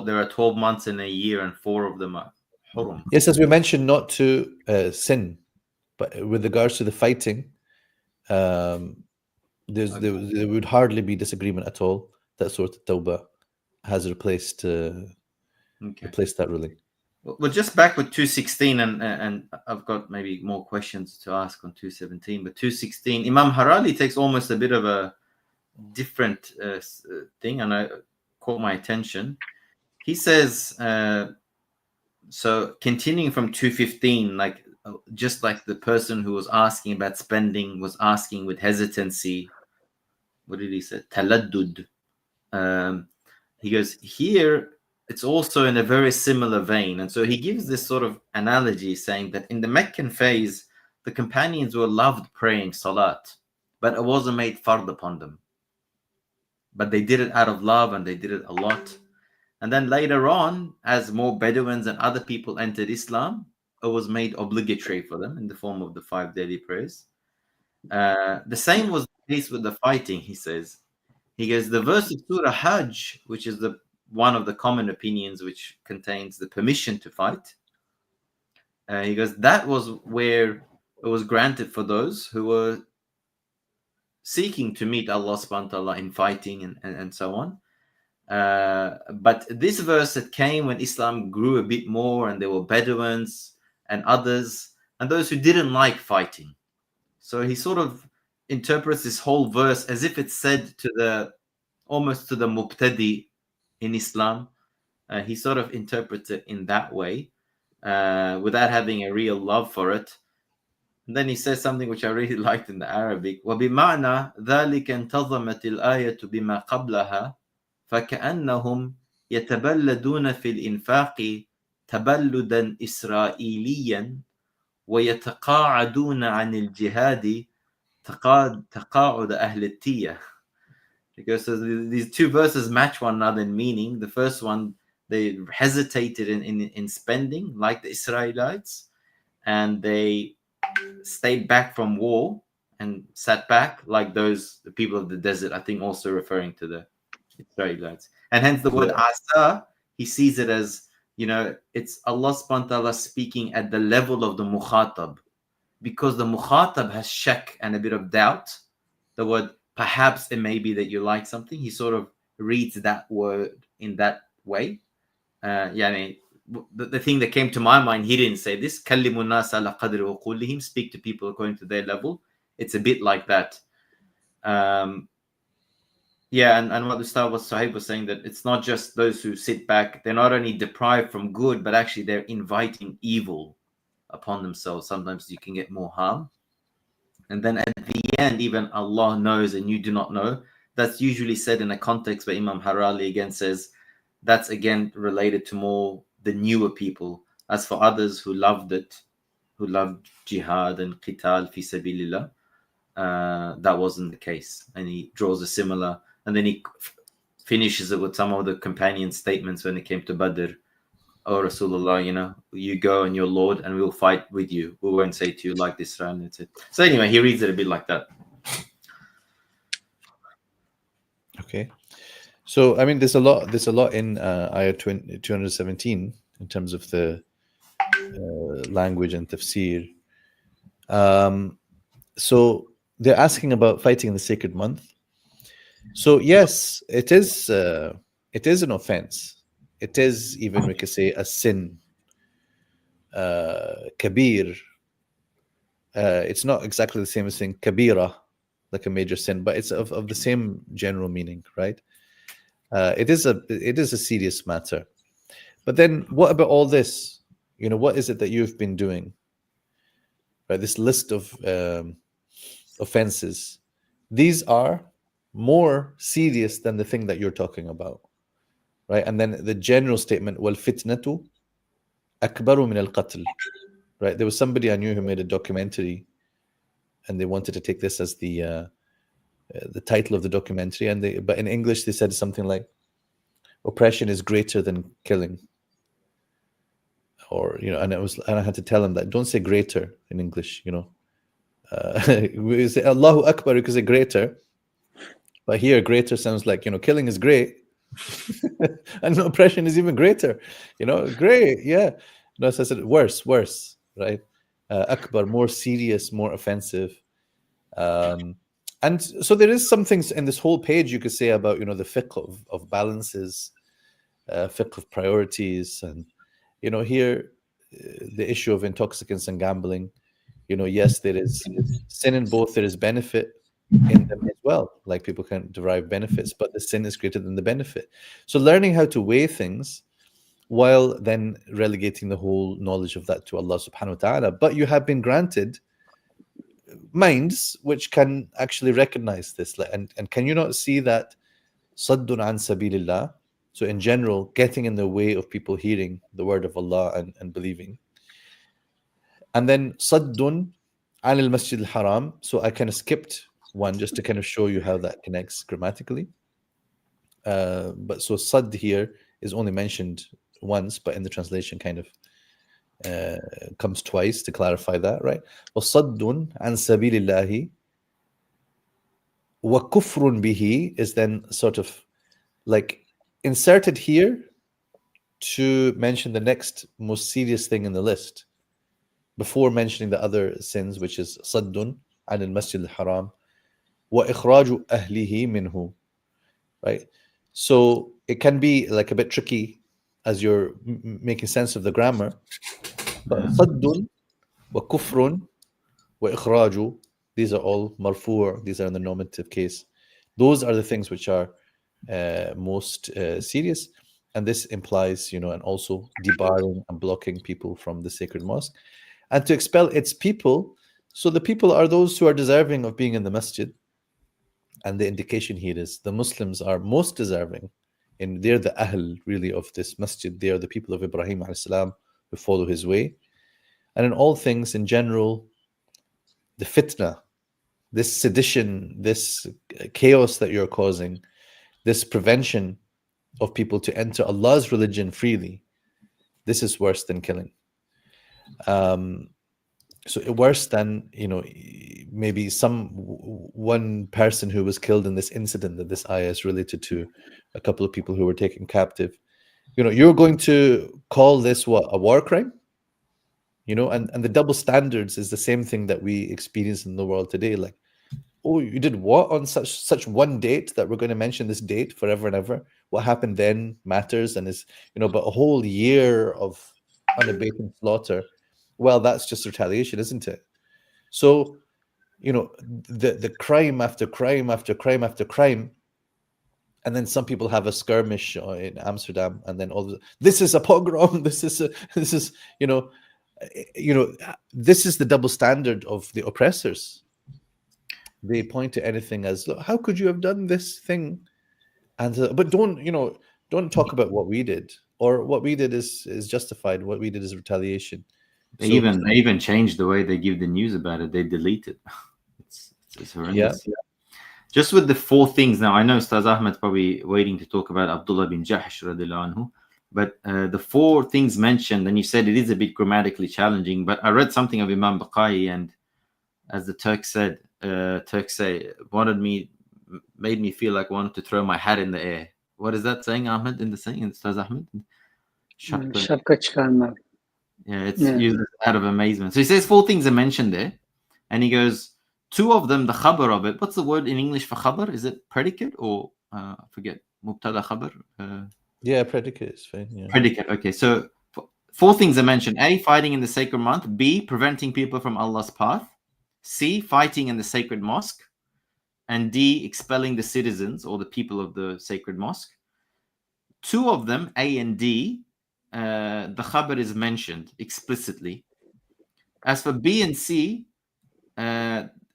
there are 12 months in a year, and 4 of them are hurum. Yes, as we mentioned, not to sin, but with regards to the fighting, there would hardly be disagreement at all that Surah At-Tawbah has replaced that ruling. Well, just back with 216, and I've got maybe more questions to ask on 217, but 216, Imam Harali takes almost a bit of a different thing, and I caught my attention. He says, so continuing from 215, just like the person who was asking about spending was asking with hesitancy. What did he say? Taladdud. He goes, here it's also in a very similar vein. And so he gives this sort of analogy, saying that in the Meccan phase, the companions were loved praying salat, but it wasn't made fard upon them. But they did it out of love, and they did it a lot. And then later on, as more Bedouins and other people entered Islam, it was made obligatory for them in the form of the 5 daily prayers. The same was the case with the fighting, he says. He goes, the verse of Surah Hajj, which is one of the common opinions which contains the permission to fight. He goes, that was where it was granted for those who were seeking to meet Allah subhanahu wa ta'ala in fighting and so on. But this verse that came when Islam grew a bit more, and there were Bedouins and others, and those who didn't like fighting. So he sort of interprets this whole verse as if it's said almost to the mubtadi in Islam. He sort of interprets it in that way, without having a real love for it. And then he says something which I really liked in the Arabic. وَبِمَعْنَى ذَلِكَ انْتَظَمَتِ الْآيَةُ بِمَا قَبْلَهَا فَكَأَنَّهُمْ يَتَبَلَّدُونَ فِي الْإِنْفَاقِ تبلدا إسرائيليا ويتقاعدون عن الجهاد تقاعد أهل التية. Because these two verses match one another in meaning. The first one, they hesitated in spending like the Israelites, and they stayed back from war and sat back like the people of the desert, I think also referring to the Israelites. And hence the word asa, he sees it as, it's Allah subhanahu wa ta'ala speaking at the level of the mukhatab. Because the mukhatab has shak and a bit of doubt, the word perhaps it may be that you like something, he sort of reads that word in that way. The thing that came to my mind, he didn't say this, كَلِّمُوا النَّاسَ عَلَى قَدْرِ عُقُولِهِمْ, speak to people according to their level. It's a bit like that. And what Ustadh Saeed was saying, that it's not just those who sit back, they're not only deprived from good, but actually they're inviting evil upon themselves. Sometimes you can get more harm. And then at the end, even Allah knows and you do not know. That's usually said in a context where Imam Harali again says, that's again related to more the newer people. As for others who loved it, who loved jihad and qital fi sabilillah, that wasn't the case. And he draws a similar, and then he finishes it with some of the companion statements when it came to Badr. Oh Rasulullah, you go and your Lord, and we'll fight with you. We won't say to you like this, and that's it. So anyway, he reads it a bit like that. Okay. So I mean, there's a lot in ayah 217 in terms of the language and tafsir. So they're asking about fighting in the sacred month. So yes, it is an offense. It is, even we could say, a sin, kabir. It's not exactly the same as saying kabira, like a major sin, but it's of the same general meaning, right? It is a serious matter. But then what about all this? What is it that you've been doing? Right, this list of offenses. These are more serious than the thing that you're talking about. Right, and then the general statement, wal fitnatu akbaru min al qatl. Right, there was somebody I knew who made a documentary, and they wanted to take this as the title of the documentary, but in English they said something like, oppression is greater than killing. Or and I had to tell him that don't say greater in English. We say Allahu Akbar because it's greater, but here greater sounds like killing is great. And oppression is even greater, great, yeah. No, so I said worse, right? Akbar, more serious, more offensive. And so there is some things in this whole page you could say about, the fiqh of balances, fiqh of priorities, and here the issue of intoxicants and gambling. Yes, there is sin in both. There is benefit in them as well. Like people can derive benefits, but the sin is greater than the benefit. So learning how to weigh things while then relegating the whole knowledge of that to Allah subhanahu wa ta'ala. But you have been granted minds which can actually recognize this. And can you not see that saddun an sabilillah? So in general, getting in the way of people hearing the word of Allah and believing. And then saddun an al-masjid al-haram. So I kind of skipped one just to kind of show you how that connects grammatically. But so sadd here is only mentioned once, but in the translation kind of comes twice to clarify that, right? وَصَدٌّ عَنْ سَبِيلِ اللَّهِ وَكُفْرٌ بِهِ is then sort of like inserted here to mention the next most serious thing in the list before mentioning the other sins, which is صَدٌّ عَنِ الْمَسْجِدِ الْحَرَامِ وَإِخْرَاجُ أَهْلِهِ مِنْهُ, right? So it can be like a bit tricky as you're making sense of the grammar. But صَدٌّ وَكُفْرٌ وَإِخْرَاجُ, these are all marfu', these are in the nominative case. Those are the things which are most serious. And this implies, and also debarring and blocking people from the sacred mosque. And to expel its people. So the people are those who are deserving of being in the masjid. And the indication here is the Muslims are most deserving and they're the Ahl really of this masjid. They are the people of Ibrahim alayhi salam who follow his way. And in all things in general, the fitna, this sedition, this chaos that you're causing, this prevention of people to enter Allah's religion freely, this is worse than killing. So worse than, maybe one person who was killed in this incident that this ayah is related to, a couple of people who were taken captive. You're going to call this what, a war crime? And the double standards is the same thing that we experience in the world today. Like, oh, you did what on such one date that we're going to mention this date forever and ever? What happened then matters, and is but a whole year of unabated slaughter, well, that's just retaliation, isn't it? So, the crime after crime after crime after crime, and then some people have a skirmish in Amsterdam, and then this is a pogrom. This is this is the double standard of the oppressors. They point to anything as, look, how could you have done this thing? And but don't talk about what we did, or what we did is justified. What we did is retaliation. They even changed the way they give the news about it. They delete it. It's horrendous. Yeah. Just with the 4 things now, I know Ustadh Ahmet's probably waiting to talk about Abdullah bin Jahsh radiallahu anhu, but the 4 things mentioned, and you said it is a bit grammatically challenging, but I read something of Imam Baqai, and as the Turks say, made me feel like I wanted to throw my hat in the air. What is that saying, Ahmed, in the saying, Ustadh Ahmed? Yeah, it's used out of amazement. So he says 4 things are mentioned there, and he goes, 2 of them, the khabar of it. What's the word in English for khabar? Is it predicate or I forget? Mubtada khabar? Yeah, predicate is fine. Yeah. Predicate. Okay, so 4 things are mentioned: A, fighting in the sacred month; B, preventing people from Allah's path; C, fighting in the sacred mosque; and D, expelling the citizens or the people of the sacred mosque. 2 of them, A and D, the khabar is mentioned explicitly. As for B and C,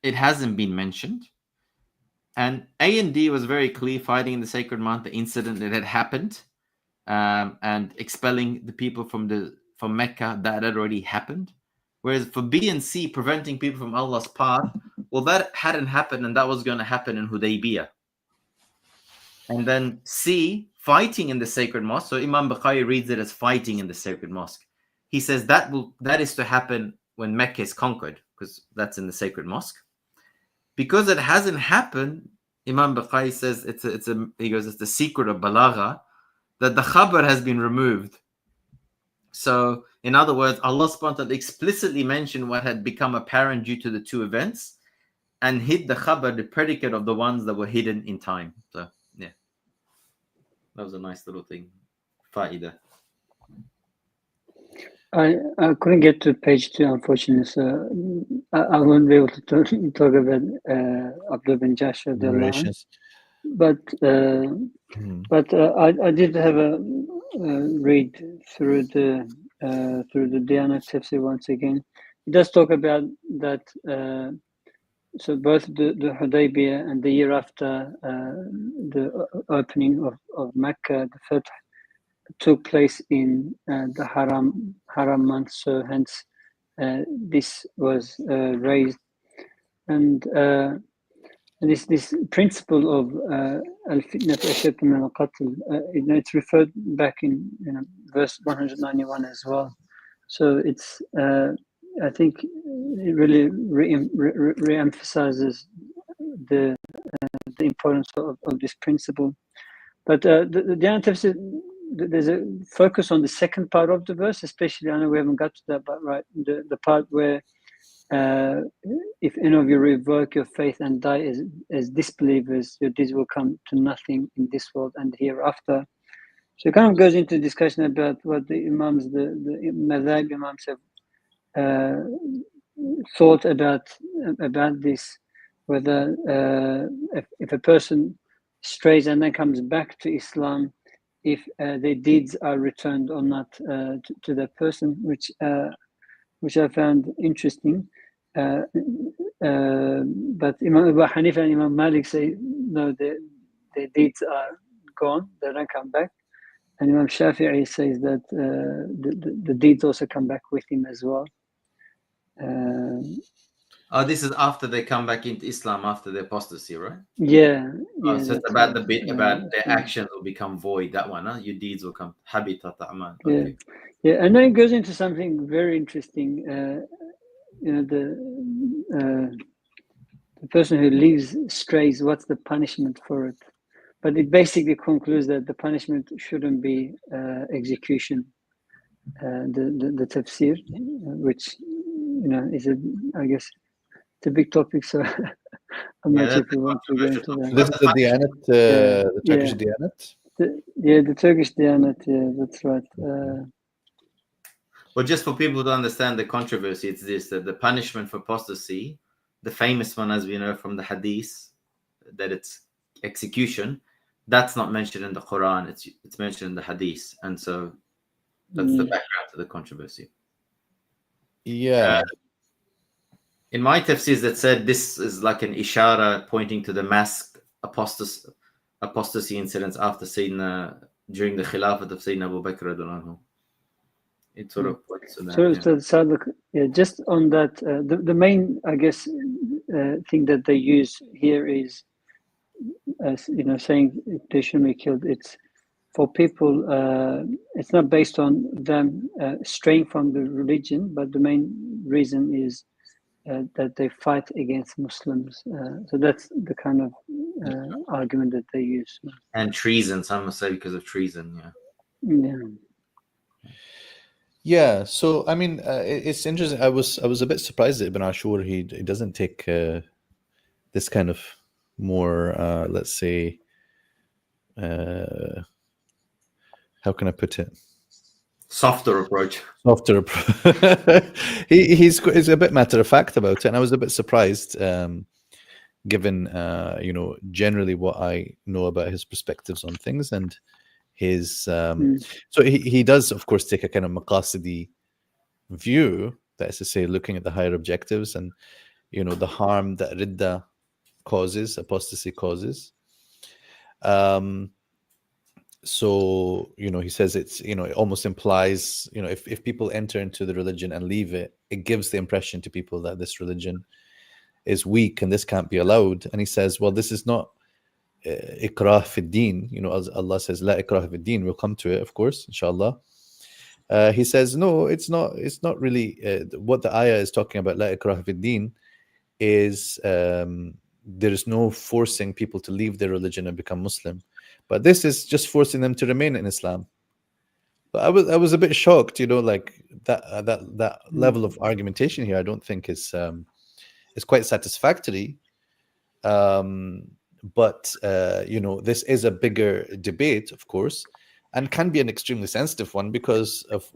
it hasn't been mentioned. And A and D was very clear: fighting in the sacred month, the incident that had happened, and expelling the people from Mecca, that had already happened. Whereas for B and C, preventing people from Allah's path, well, that hadn't happened, and that was going to happen in Hudaybiyah. And then C, fighting in the sacred mosque. So Imam Baqai reads it as fighting in the sacred mosque. He says that is to happen when Mecca is conquered, because that's in the sacred mosque. Because it hasn't happened, Imam Baqai says it's the secret of balagha, that the khabar has been removed. So, in other words, Allah subhanahu wa ta'ala explicitly mentioned what had become apparent due to the 2 events, and hid the khabar, the predicate of the ones that were hidden in time. So, yeah, that was a nice little thing. Faida. I couldn't get to page 2, unfortunately, so I won't be able to talk about Abdullah bin Jahsh. But I did have a read through the Diyanat Tafsir once again. It does talk about that. So both the Hudaybiyah and the year after the opening of Mecca, the Fath, took place in the Haram month. So hence this was raised, and this principle of al-fitnat ashaddu min al-qatl, it's referred back in verse 191 as well. So it's I think it really re-emphasizes the importance of this principle. But the Diyanat Tafsir, there's a focus on the second part of the verse, especially. I know we haven't got to that, but right, the part where if any of you revoke your faith and die as disbelievers, your deeds will come to nothing in this world and hereafter. So it kind of goes into discussion about what the Imams, the Madhab Imams have thought about this, whether if a person strays and then comes back to Islam, if their deeds are returned or not to that person, which I found interesting. But Imam Abu Hanifa and Imam Malik say no, their deeds are gone, they don't come back. And Imam Shafi'i says that the deeds also come back with him as well. Oh, this is after they come back into Islam after the apostasy, right? Yeah. Oh, Yeah, so it's that's about right. the bit about their actions will become void. That one, huh? Your deeds will come habitat a'mal. Yeah. Okay. Yeah, and then it goes into something very interesting. You know, the person who leaves strays, what's the punishment for it? But it basically concludes that the punishment shouldn't be execution. The tafsir, which is I guess it's a big topic, so I'm not sure if you want to go into that. This is the Diyanat, the Turkish Diyanat. The Turkish Diyanat, yeah, that's right. Well, just for people to understand the controversy, it's this: that the punishment for apostasy, the famous one, as we know from the Hadith, that it's execution. That's not mentioned in the Quran. It's mentioned in the Hadith, and so that's the background to the controversy. Yeah. In my tafsirs, that said this is like an ishara pointing to the mass apostasy incidents after Sayyidina, during the Khilafat of Sayyidina Abu Bakr radhiyallahu anhu. It sort of points to that. So Sadeq, just on that, the main, I guess, thing that they use here is, saying they shouldn't be killed. It's for people. It's not based on them straying from the religion, but the main reason is that they fight against Muslims. So that's the kind of argument that they use. And treason, some will say because of treason. Yeah. So I mean, it's interesting. I was a bit surprised that Ibn Ashur he doesn't take this kind of more, let's say, how can I put it? Softer approach. Softer approach. He's a bit matter of fact about it, and I was a bit surprised, given generally what I know about his perspectives on things and his. So he does, of course, take a kind of maqasidi view. That is to say, looking at the higher objectives and the harm that ridda causes, apostasy causes. So he says it's it almost implies if people enter into the religion and leave it, it gives the impression to people that this religion is weak and this can't be allowed. And he says, well, this is not ikrah fi din. As Allah says, la ikrah fi din. We'll come to it, of course, inshallah. He says, no, it's not really what the ayah is talking about. La ikrah fi din is there is no forcing people to leave their religion and become Muslim. But this is just forcing them to remain in Islam. But I was a bit shocked, like that level of argumentation here. I don't think is quite satisfactory. But this is a bigger debate, of course, and can be an extremely sensitive one because of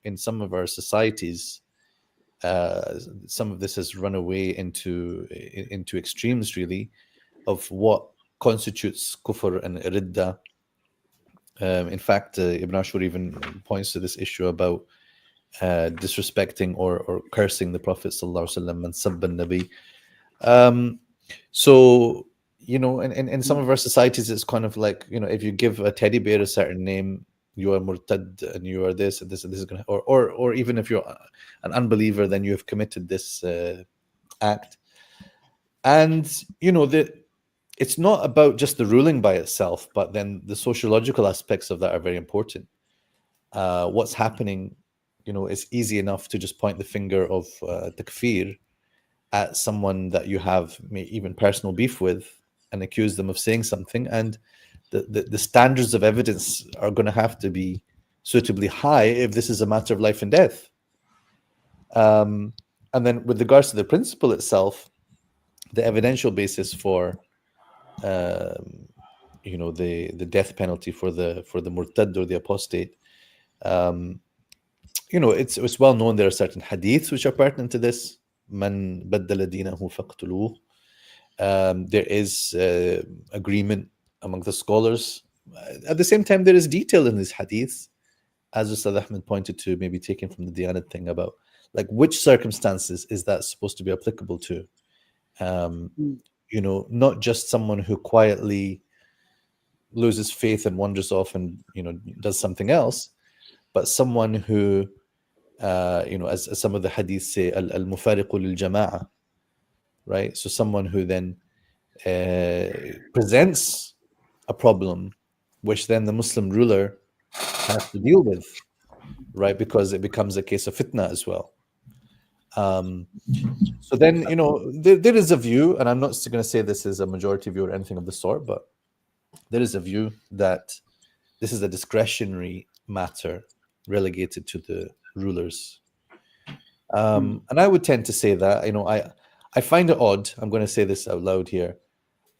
in some of our societies, some of this has run away into extremes, really, of what constitutes kufr and ridda. In fact, Ibn Ashur even points to this issue about disrespecting or cursing the Prophet sallallahu alaihi wasallam and sabban nabi. So in some of our societies, it's kind of like if you give a teddy bear a certain name, you are murtad and you are this and this and this is gonna, or even if you're an unbeliever, then you have committed this act. And it's not about just the ruling by itself, but then the sociological aspects of that are very important. What's happening, it's easy enough to just point the finger of takfir at someone that you have even personal beef with and accuse them of saying something. And the standards of evidence are going to have to be suitably high if this is a matter of life and death. And then with regards to the principle itself, the evidential basis for the death penalty for the murtad or the apostate, it's well known there are certain hadiths which are pertinent to this. Man baddala dinahu faqtuluh. There is agreement among the scholars. At the same time, there is detail in these hadiths, as Ustadh Ahmed pointed to, maybe taken from the Diyanat thing, about like which circumstances is that supposed to be applicable to. Not just someone who quietly loses faith and wanders off and does something else, but someone who as some of the hadiths say, al-mufariqu lil-jama'a, right? So someone who then presents a problem which then the Muslim ruler has to deal with, right? Because it becomes a case of fitna as well. So then, there is a view, and I'm not going to say this is a majority view or anything of the sort, but there is a view that this is a discretionary matter relegated to the rulers. And I would tend to say that, I find it odd, I'm going to say this out loud here,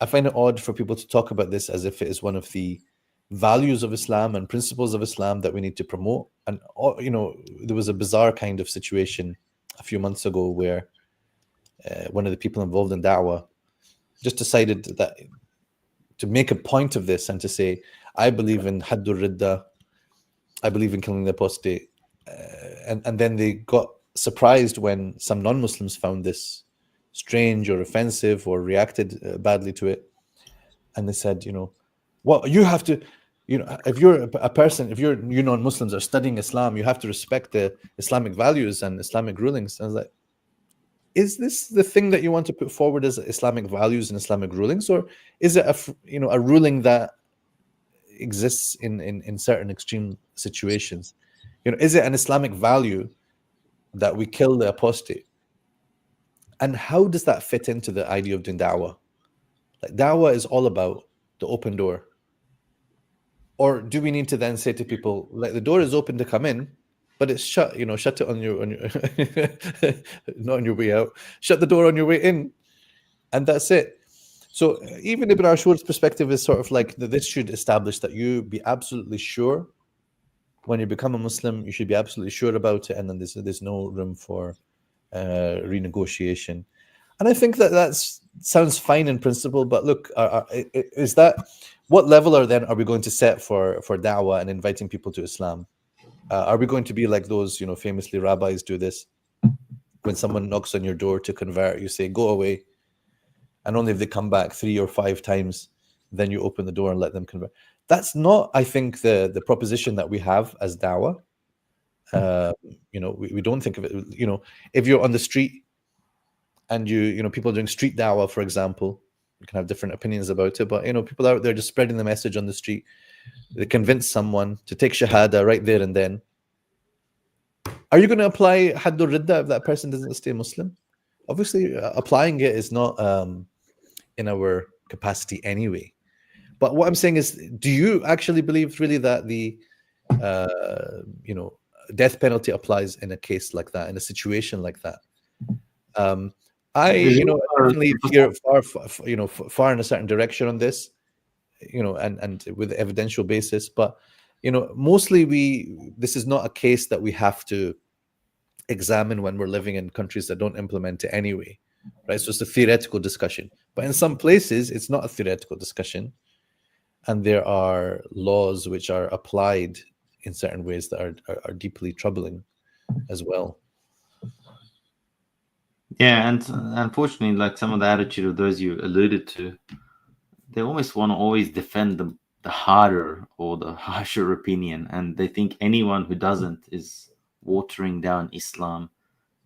I find it odd for people to talk about this as if it is one of the values of Islam and principles of Islam that we need to promote. And, there was a bizarre kind of situation a few months ago where one of the people involved in da'wah just decided that to make a point of this and to say, I believe in haddur ridda, I believe in killing the apostate. And then they got surprised when some non-Muslims found this strange or offensive or reacted badly to it. And they said, well, you have to, if you're a person, if you non-Muslims are studying Islam, you have to respect the Islamic values and Islamic rulings. And I was like, is this the thing that you want to put forward as Islamic values and Islamic rulings, or is it a ruling that exists in certain extreme situations? Is it an Islamic value that we kill the apostate? And how does that fit into the idea of doing da'wah? Like, da'wah is all about the open door. Or do we need to then say to people, like, the door is open to come in, but it's shut, shut it on your not on your way out, shut the door on your way in, and that's it. So even Ibn Ashur's perspective is sort of like that this should establish that you be absolutely sure when you become a Muslim, you should be absolutely sure about it, and then there's no room for renegotiation. And I think that sounds fine in principle, but look, is that what level are we going to set for da'wah and inviting people to Islam? Are we going to be like those, famously rabbis do this? When someone knocks on your door to convert, you say, go away. And only if they come back 3 or 5 times, then you open the door and let them convert. That's not, I think, the proposition that we have as da'wah. We don't think of it, if you're on the street and people are doing street da'wah, for example, you can have different opinions about it, but people out there just spreading the message on the street. They convince someone to take shahada right there and then. Are you going to apply haddur ridda if that person doesn't stay Muslim? Obviously, applying it is not in our capacity anyway. But what I'm saying is, do you actually believe really that the death penalty applies in a case like that, in a situation like that? I definitely veer far in a certain direction on this, and with evidential basis. But mostly this is not a case that we have to examine when we're living in countries that don't implement it anyway, right? So it's a theoretical discussion. But in some places, it's not a theoretical discussion, and there are laws which are applied in certain ways that are deeply troubling as well. Yeah, and unfortunately, like some of the attitude of those you alluded to, they almost want to always defend the harder or the harsher opinion, and they think anyone who doesn't is watering down Islam.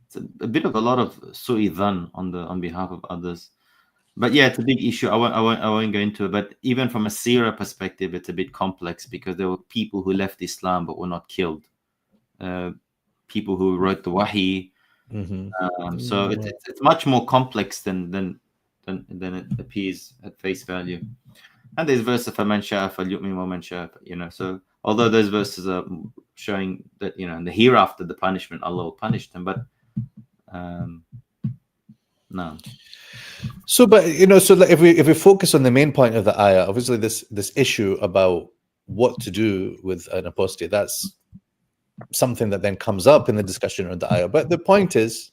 It's a bit of a lot of su'i dhan on behalf of others. But yeah, it's a big issue. I won't go into it. But even from a seerah perspective, it's a bit complex because there were people who left Islam but were not killed. People who wrote the wahi. Mm-hmm. So it's much more complex than it appears at face value. And there's verses for man sha'a falyu'min wa man sha'a, so although those verses are showing that in the hereafter the punishment Allah will punish them, but no. So, but so if we focus on the main point of the ayah, obviously this issue about what to do with an apostate, that's something that then comes up in the discussion of the ayah. But the point is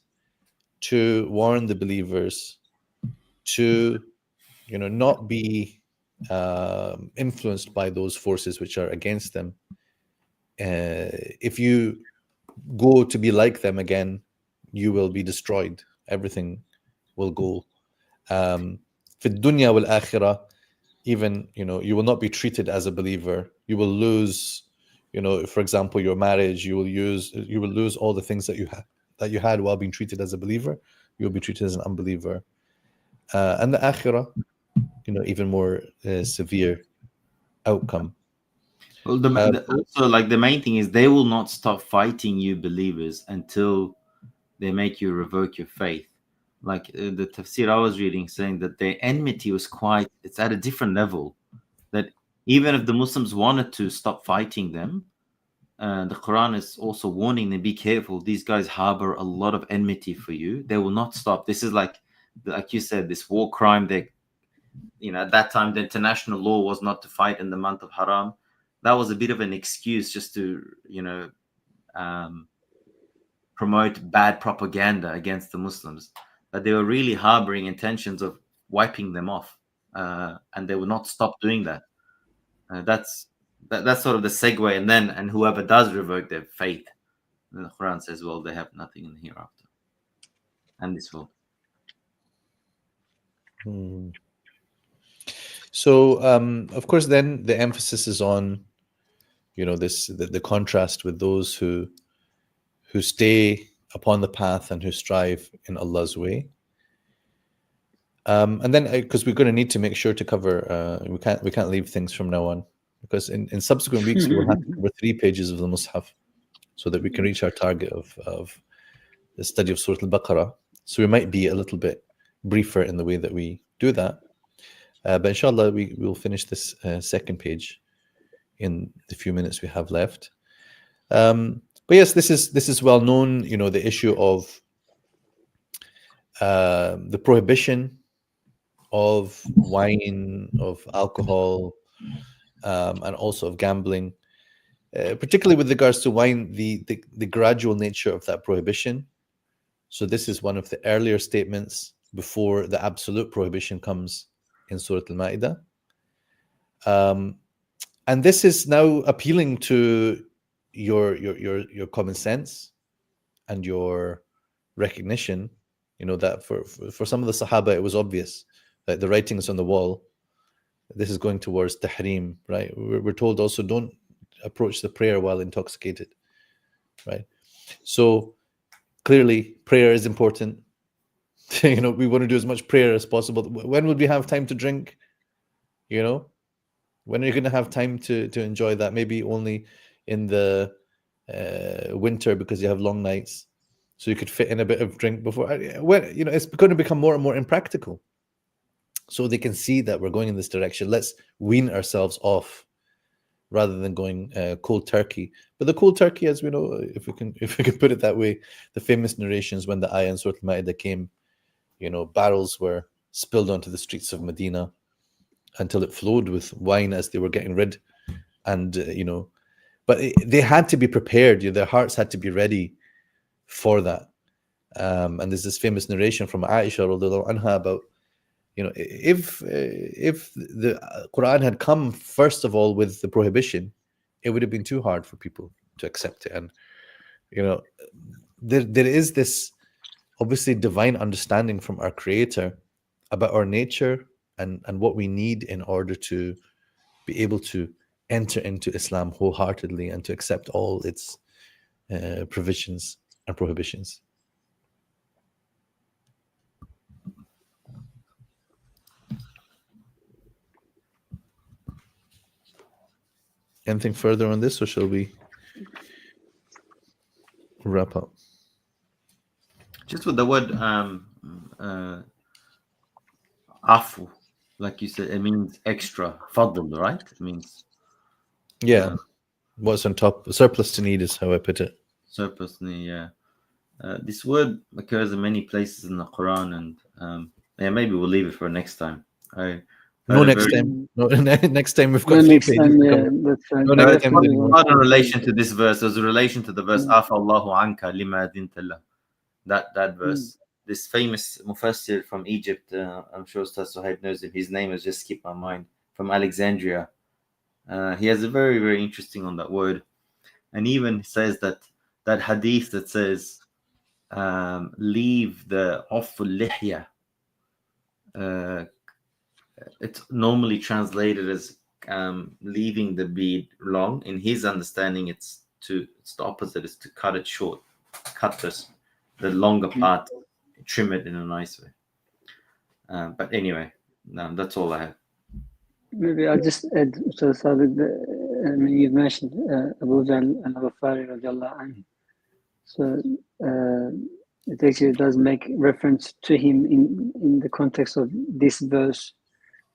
to warn the believers to not be influenced by those forces which are against them. If you go to be like them again, you will be destroyed. Everything will go. في الدنيا والآخرة, even, you will not be treated as a believer. You will lose, for example, your marriage. You will lose all the things that you had while being treated as a believer. You will be treated as an unbeliever. And the akhirah, even more severe outcome. Well, also, like, the main thing is they will not stop fighting you believers until they make you revoke your faith. Like the tafsir I was reading saying that their enmity was it's at a different level. That even if the Muslims wanted to stop fighting them, the Quran is also warning them, be careful. These guys harbor a lot of enmity for you. They will not stop. This is like you said, this war crime. They, at that time, the international law was not to fight in the month of Haram. That was a bit of an excuse just to, promote bad propaganda against the Muslims. But they were really harboring intentions of wiping them off, and they will not stop doing that. That's sort of the segue. And whoever does revoke their faith, the Quran says, well, they have nothing in the hereafter and this world. So, of course, then the emphasis is on, the contrast with those who stay upon the path and who strive in Allah's way. And then, because we're going to need to make sure to cover, we can't leave things from now on, because in subsequent weeks we will have to cover 3 pages of the Mus'haf, so that we can reach our target of the study of Surah al-Baqarah. So we might be a little bit briefer in the way that we do that. But inshallah, we will finish this second page in the few minutes we have left. But yes, this is well known. The issue of the prohibition of wine, of alcohol, and also of gambling, particularly with regards to wine, the gradual nature of that prohibition. So this is one of the earlier statements before the absolute prohibition comes in Surah Al-Ma'idah. And this is now appealing to your common sense and your recognition, that for some of the Sahaba, it was obvious that the writings on the wall, this is going towards tahrim, right? We're told also, don't approach the prayer while intoxicated, right? So clearly prayer is important. We want to do as much prayer as possible. When would we have time to drink? When are you going to have time to enjoy that? Maybe only in the winter, because you have long nights, so you could fit in a bit of drink before. It's going to become more and more impractical. So they can see that we're going in this direction. Let's wean ourselves off, rather than going cold turkey. But the cold turkey, as we know, if we can put it that way, the famous narrations when the ayah in Surah Al-Ma'idah came, barrels were spilled onto the streets of Medina until it flowed with wine as they were getting rid. And, but they had to be prepared. Their hearts had to be ready for that. And there's this famous narration from Aisha radiallahu anha about, if the Quran had come first of all with the prohibition, it would have been too hard for people to accept it. And, there is this obviously divine understanding from our Creator about our nature and what we need in order to be able to enter into Islam wholeheartedly and to accept all its provisions and prohibitions. Anything further on this, or shall we wrap up? Just with the word afu, like you said, it means extra, fadl, right? It means what's on top, surplus to need is how I put it. Surplus to need, yeah. This word occurs in many places in the Quran, and maybe we'll leave it for next time. Next time. No, next time we've got 3 pages. That's right. Not in relation to this verse. There's a relation to the verse Afa Allahu anka lima dintallah. That verse. This famous mufassir from Egypt, I'm sure Ustadh Sohaib knows him. His name has just skipped my mind. From Alexandria. He has a very, very interesting on that word, and even says that hadith that says leave the awful lihya. it's normally translated as leaving the beard long. In his understanding, it's the opposite, is to cut it short, cut the longer part, trim it in a nice way. But anyway, that's all I have. Maybe I'll just add, so Sadeq, you've mentioned Abu Jahl al-Ghafari radiallahu anhu. So it actually does make reference to him in the context of this verse,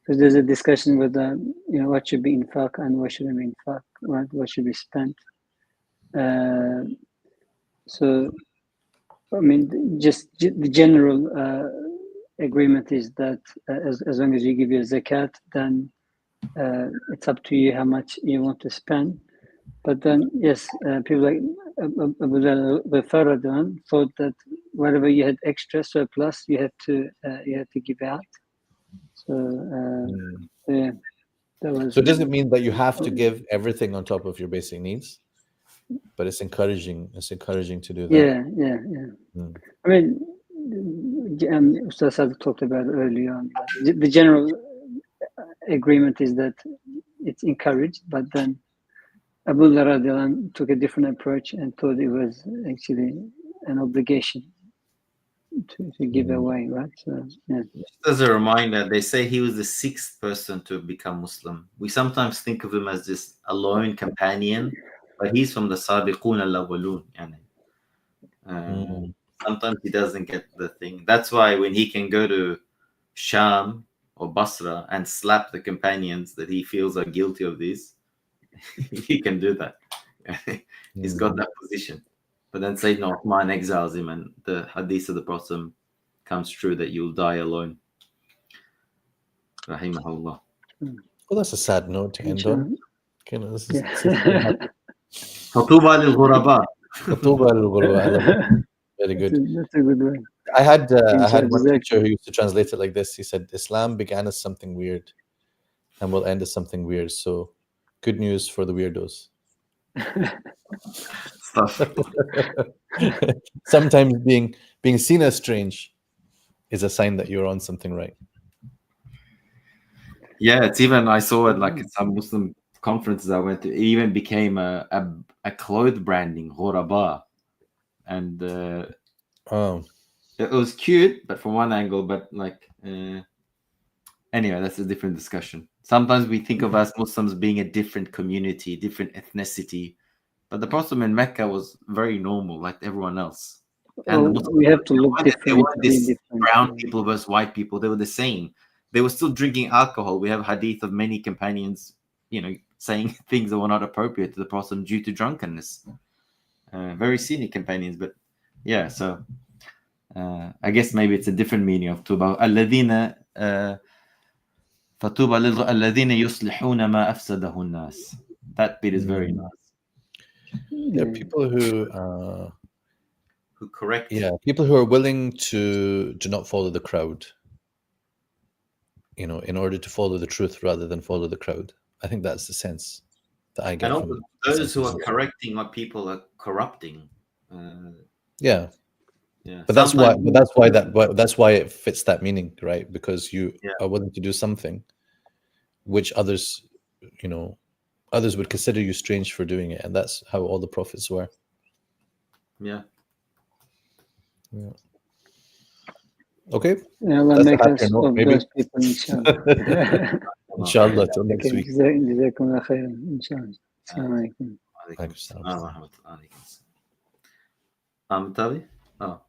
because there's a discussion with what should be infaq and what shouldn't be infaq, right? What should be spent. So I mean, just the general agreement is that as long as you give your zakat, then it's up to you how much you want to spend. But then, yes, people like Abu Bakr thought that whatever you had extra surplus, you had to give out. So yeah, that was. So it doesn't mean that you have to give everything on top of your basic needs, but it's encouraging. It's encouraging to do that. Yeah. I mean, Ustadh Sadeq talked about it earlier on. The general agreement is that it's encouraged, but then Abu Dhabi took a different approach and thought it was actually an obligation to give away, right? So, yeah. Just as a reminder, they say he was the 6th person to become Muslim. We sometimes think of him as this alone companion, but he's from the Sabiqun al-Awwalun. Sometimes he doesn't get the thing. That's why when he can go to Sham or Basra and slap the companions that he feels are guilty of these, he can do that. He's got that position. But then Sayyidina Uthman exiles him, and the hadith of the Prophet comes true that you'll die alone. Rahimahullah. Well, that's a sad note to end on. This is Fatuba lil-ghuraba. Very good. That's a good one. I had one teacher who used to translate it like this. He said, Islam began as something weird and will end as something weird. So good news for the weirdos. Sometimes being seen as strange is a sign that you're on something right. Yeah, it's even, I saw it like at some Muslim conferences I went to, it even became a clothes branding, ghuraba. And it was cute, but from one angle, but like anyway, that's a different discussion. Sometimes we think of us Muslims being a different community, different ethnicity, but the Prophet in Mecca was very normal, like everyone else. And we have to look different. They weren't this brown people versus white people. They were the same. They were still drinking alcohol. We have hadith of many companions, saying things that were not appropriate to the Prophet due to drunkenness. Very senior companions, but yeah. So I guess maybe it's a different meaning of tuba. Alladhina fatuba alladhina yuslihuna ma afsadahu an-nas. That bit is very nice. There are people who correct. Yeah, people who are willing to not follow the crowd. In order to follow the truth rather than follow the crowd. I think that's the sense that I get. And also those who are correcting what people are corrupting. Yeah. But that's why it fits that meaning, right? Because you are willing to do something which others would consider you strange for doing it, and that's how all the prophets were. Yeah. Okay. Yeah, Allah make us of those people, inshallah. Inshallah, till next week. Jazakumullah khairan, inshallah. Assalamu alaikum. Tavi? Oh.